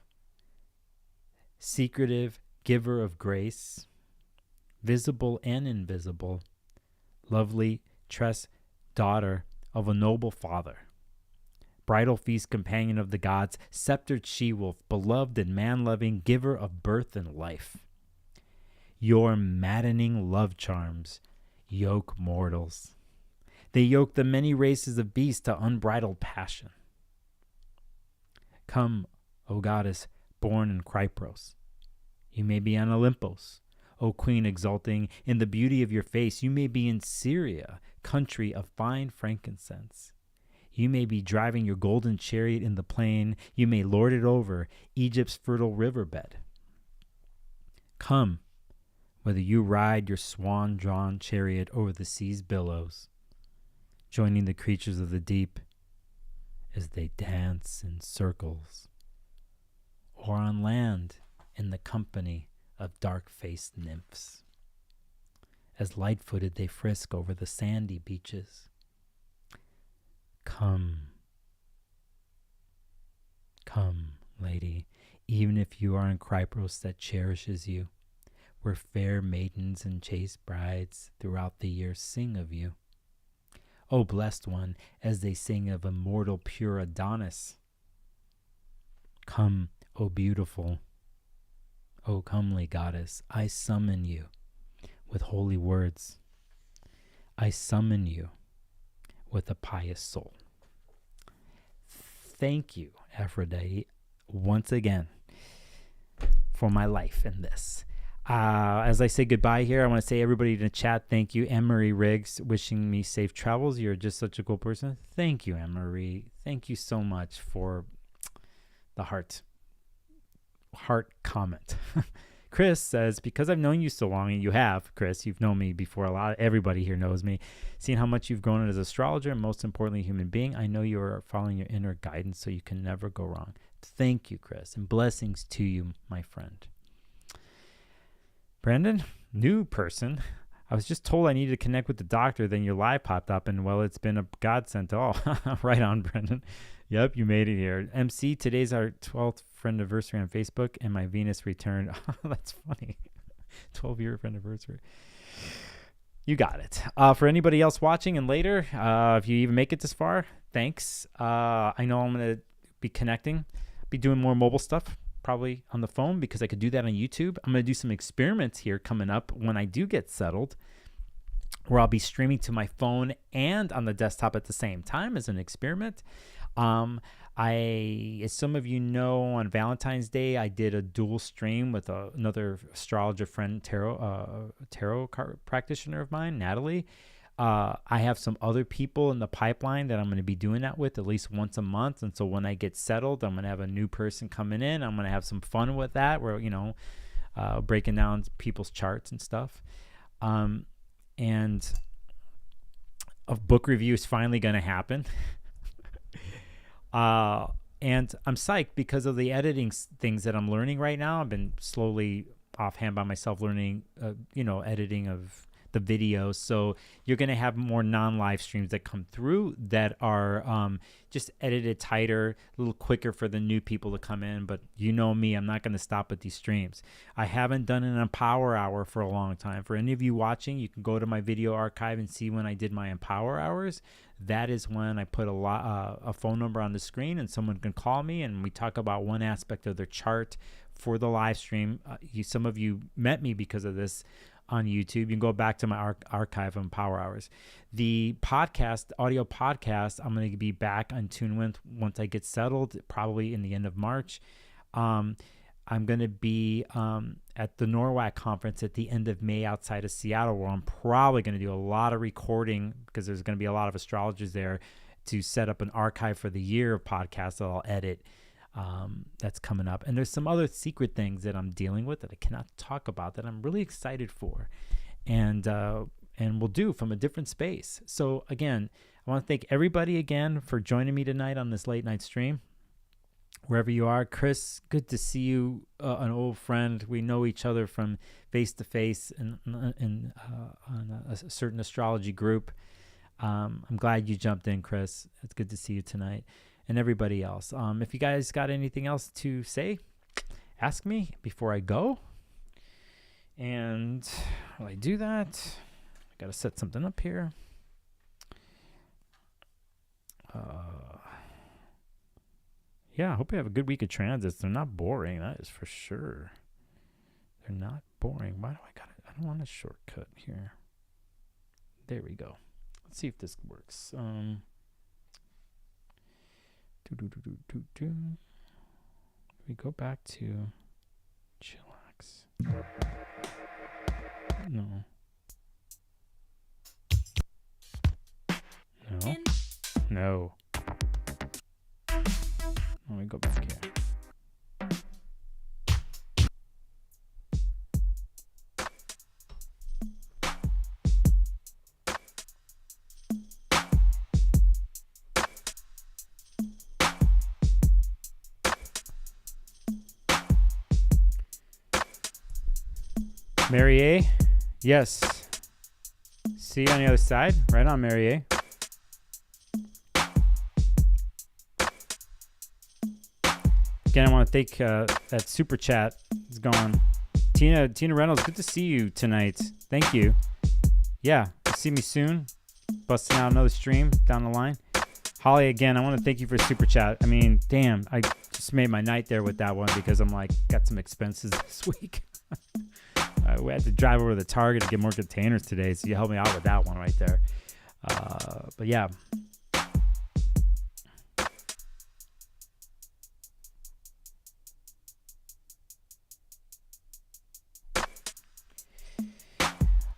Secretive giver of grace, visible and invisible, lovely tress daughter of a noble father, bridal feast companion of the gods, sceptered she-wolf, beloved and man-loving, giver of birth and life. Your maddening love charms yoke mortals. They yoke the many races of beasts to unbridled passion. Come, O goddess, born in Kypros. You may be on Olympos, O queen exulting in the beauty of your face. You may be in Syria, country of fine frankincense. You may be driving your golden chariot in the plain. You may lord it over Egypt's fertile riverbed. Come, whether you ride your swan-drawn chariot over the sea's billows, joining the creatures of the deep as they dance in circles, or on land in the company of dark-faced nymphs, as light-footed they frisk over the sandy beaches. Come, come, lady, even if you are in Kypros that cherishes you, where fair maidens and chaste brides throughout the year sing of you. O blessed one, as they sing of immortal pure Adonis. Come, O beautiful, O comely goddess, I summon you with holy words. I summon you with a pious soul. Thank you, Aphrodite, once again for my life in this. As I say goodbye here, I want to say everybody in the chat, thank you. Anne-Marie Riggs wishing me safe travels. You're just such a cool person. Thank you, Anne-Marie. Thank you so much for the heart comment. Chris says, because I've known you so long, and you have, Chris, you've known me before. Everybody here knows me. Seeing how much you've grown as an astrologer and most importantly, human being, I know you are following your inner guidance, so you can never go wrong. Thank you, Chris, and blessings to you, my friend. Brandon, new person. I was just told I needed to connect with the doctor, then your live popped up, and well, it's been a godsend to all. Right on, Brendan. Yep, you made it here. MC, today's our 12th friend anniversary on Facebook, and my Venus returned. That's funny. 12-year friend anniversary. You got it. For anybody else watching and later, if you even make it this far, thanks. I know I'm going to be connecting, be doing more mobile stuff, probably on the phone, because I could do that on YouTube. I'm going to do some experiments here coming up when I do get settled, where I'll be streaming to my phone and on the desktop at the same time as an experiment. As some of you know, on Valentine's Day, I did a dual stream with another astrologer friend, tarot card practitioner of mine, Natalie. I have some other people in the pipeline that I'm going to be doing that with at least once a month. And so when I get settled, I'm going to have a new person coming in. I'm going to have some fun with that, where, breaking down people's charts and stuff. And a book review is finally going to happen. And I'm psyched because of the editing things that I'm learning right now. I've been slowly offhand by myself learning, editing of the videos. So you're going to have more non-live streams that come through that are just edited tighter, a little quicker for the new people to come in. But you know me, I'm not going to stop at these streams. I haven't done an Empower Hour for a long time. For any of you watching, you can go to my video archive and see when I did my Empower Hours. That is when I put a phone number on the screen and someone can call me and we talk about one aspect of their chart for the live stream. Some of you met me because of this on YouTube. You can go back to my archive on Power Hours. The podcast, audio podcast, I'm going to be back on tune with once I get settled, probably in the end of March. I'm going to be at the NORWAC conference at the end of May outside of Seattle, where I'm probably going to do a lot of recording because there's going to be a lot of astrologers there to set up an archive for the year of podcasts that I'll edit. That's coming up. And there's some other secret things that I'm dealing with that I cannot talk about that I'm really excited for. And we'll do from a different space. So again, I want to thank everybody again for joining me tonight on this late night stream. Wherever you are, Chris, good to see you, an old friend. We know each other from face to face and on a certain astrology group. I'm glad you jumped in, Chris. It's good to see you tonight, and everybody else. If you guys got anything else to say, ask me before I go. And while I do that, I got to set something up here. Yeah, I hope you have a good week of transits. They're not boring, that is for sure. They're not boring. Why do I got it? I don't want a shortcut here. There we go. Let's see if this works. We go back to chillax. No. No. No. Let me go back here. Mary A? Yes. See you on the other side. Right on, Mary A. Again, I want to thank that super chat is gone. Tina Reynolds, good to see you tonight. Thank you. Yeah, see me soon. Busting out another stream down the line. Holly, again, I want to thank you for super chat. I mean, damn, I just made my night there with that one because I'm like, got some expenses this week. We had to drive over to the Target to get more containers today, so you helped me out with that one right there. But yeah.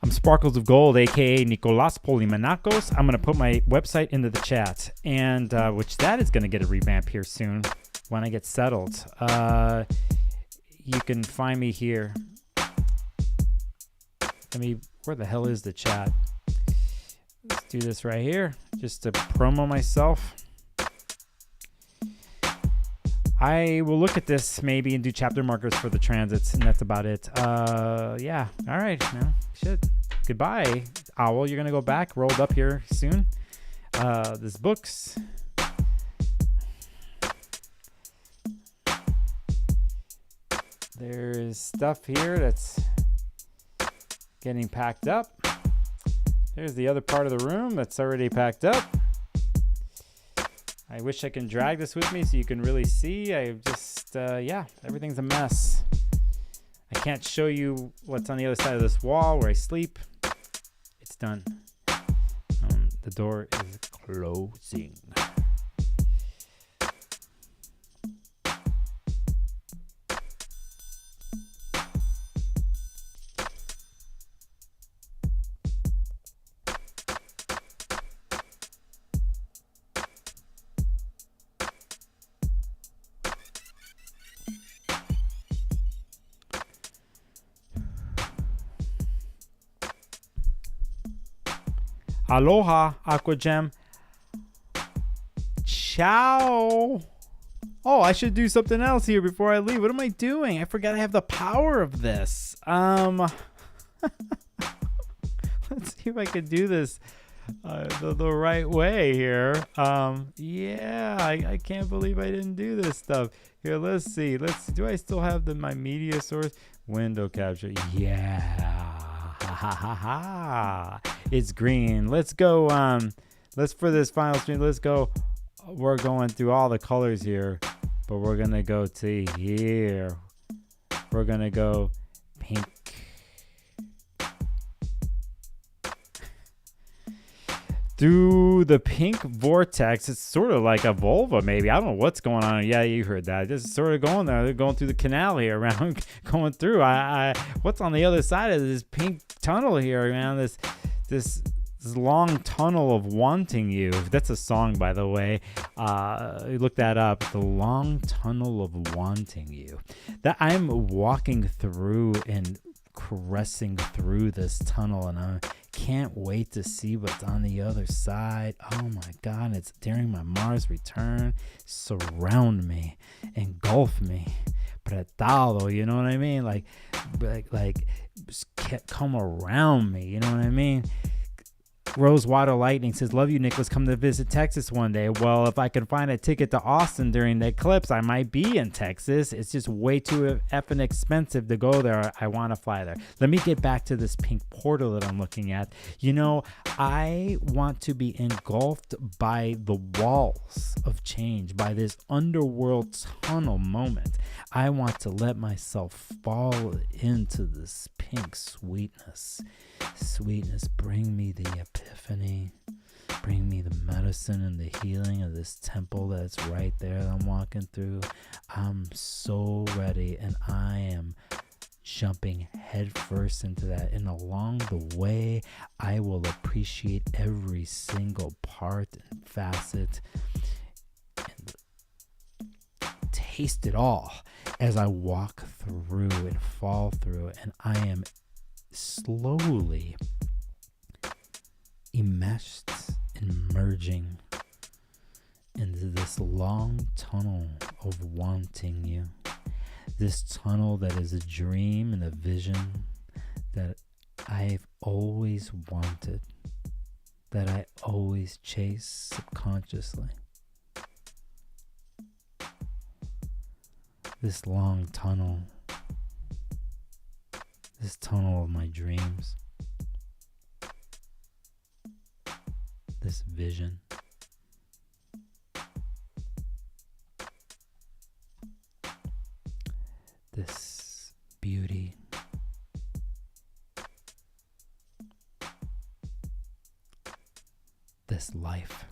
I'm Sparkles of Gold, aka Nicolas Polimenakos. I'm going to put my website into the chat, and which that is going to get a revamp here soon when I get settled. You can find me here. Where the hell is the chat? Let's do this right here just to promo myself. I will look at this maybe and do chapter markers for the transits, and that's about it. Yeah. All right. No, shit. Goodbye, Owl. You're going to go back, rolled up here soon. There's books. There's stuff here that's getting packed up. There's the other part of the room that's already packed up. I wish I can drag this with me so you can really see. I just, yeah, everything's a mess. I can't show you what's on the other side of this wall where I sleep. It's done. The door is closing. Aloha, Aqua Gem. Ciao. Oh, I should do something else here before I leave. What am I doing? I forgot I have the power of this. Let's Let's see if I can do this the right way here. Yeah, I can't believe I didn't do this stuff. Here, let's see. Do I still have my media source? Window capture. Yeah. Ha ha ha ha. It's green. Let's go. Let's for this final stream. Let's go. We're going through all the colors here, but we're gonna go to here. We're gonna go pink. Through the pink vortex, it's sort of like a vulva, maybe. I don't know what's going on. Yeah, you heard that. Just sort of going there. They're going through the canal here, around, going through. What's on the other side of this pink tunnel here, man? This long tunnel of wanting you. That's a song, by the way. Look that up. The long tunnel of wanting you. That I'm walking through and caressing through this tunnel, and I can't wait to see what's on the other side. Oh my God, it's during my Mars return. Surround me, engulf me, pretado, you know what I mean? Like come around me, you know what I mean? Rosewater Lightning says, love you, Nicholas. Come to visit Texas one day. Well, if I can find a ticket to Austin during the eclipse, I might be in Texas. It's just way too effing expensive to go there. I want to fly there. Let me get back to this pink portal that I'm looking at. You know, I want to be engulfed by the walls of change, by this underworld tunnel moment. I want to let myself fall into this pink sweetness. Sweetness, bring me the epiphany, bring me the medicine and the healing of this temple that's right there that I'm walking through. I'm so ready, and I am jumping headfirst into that. And along the way, I will appreciate every single part and facet and taste it all as I walk through and fall through. And I am slowly enmeshed and merging into this long tunnel of wanting you. This tunnel that is a dream and a vision that I've always wanted, that I always chase subconsciously. This long tunnel. This tunnel of my dreams, this vision, this beauty, this life.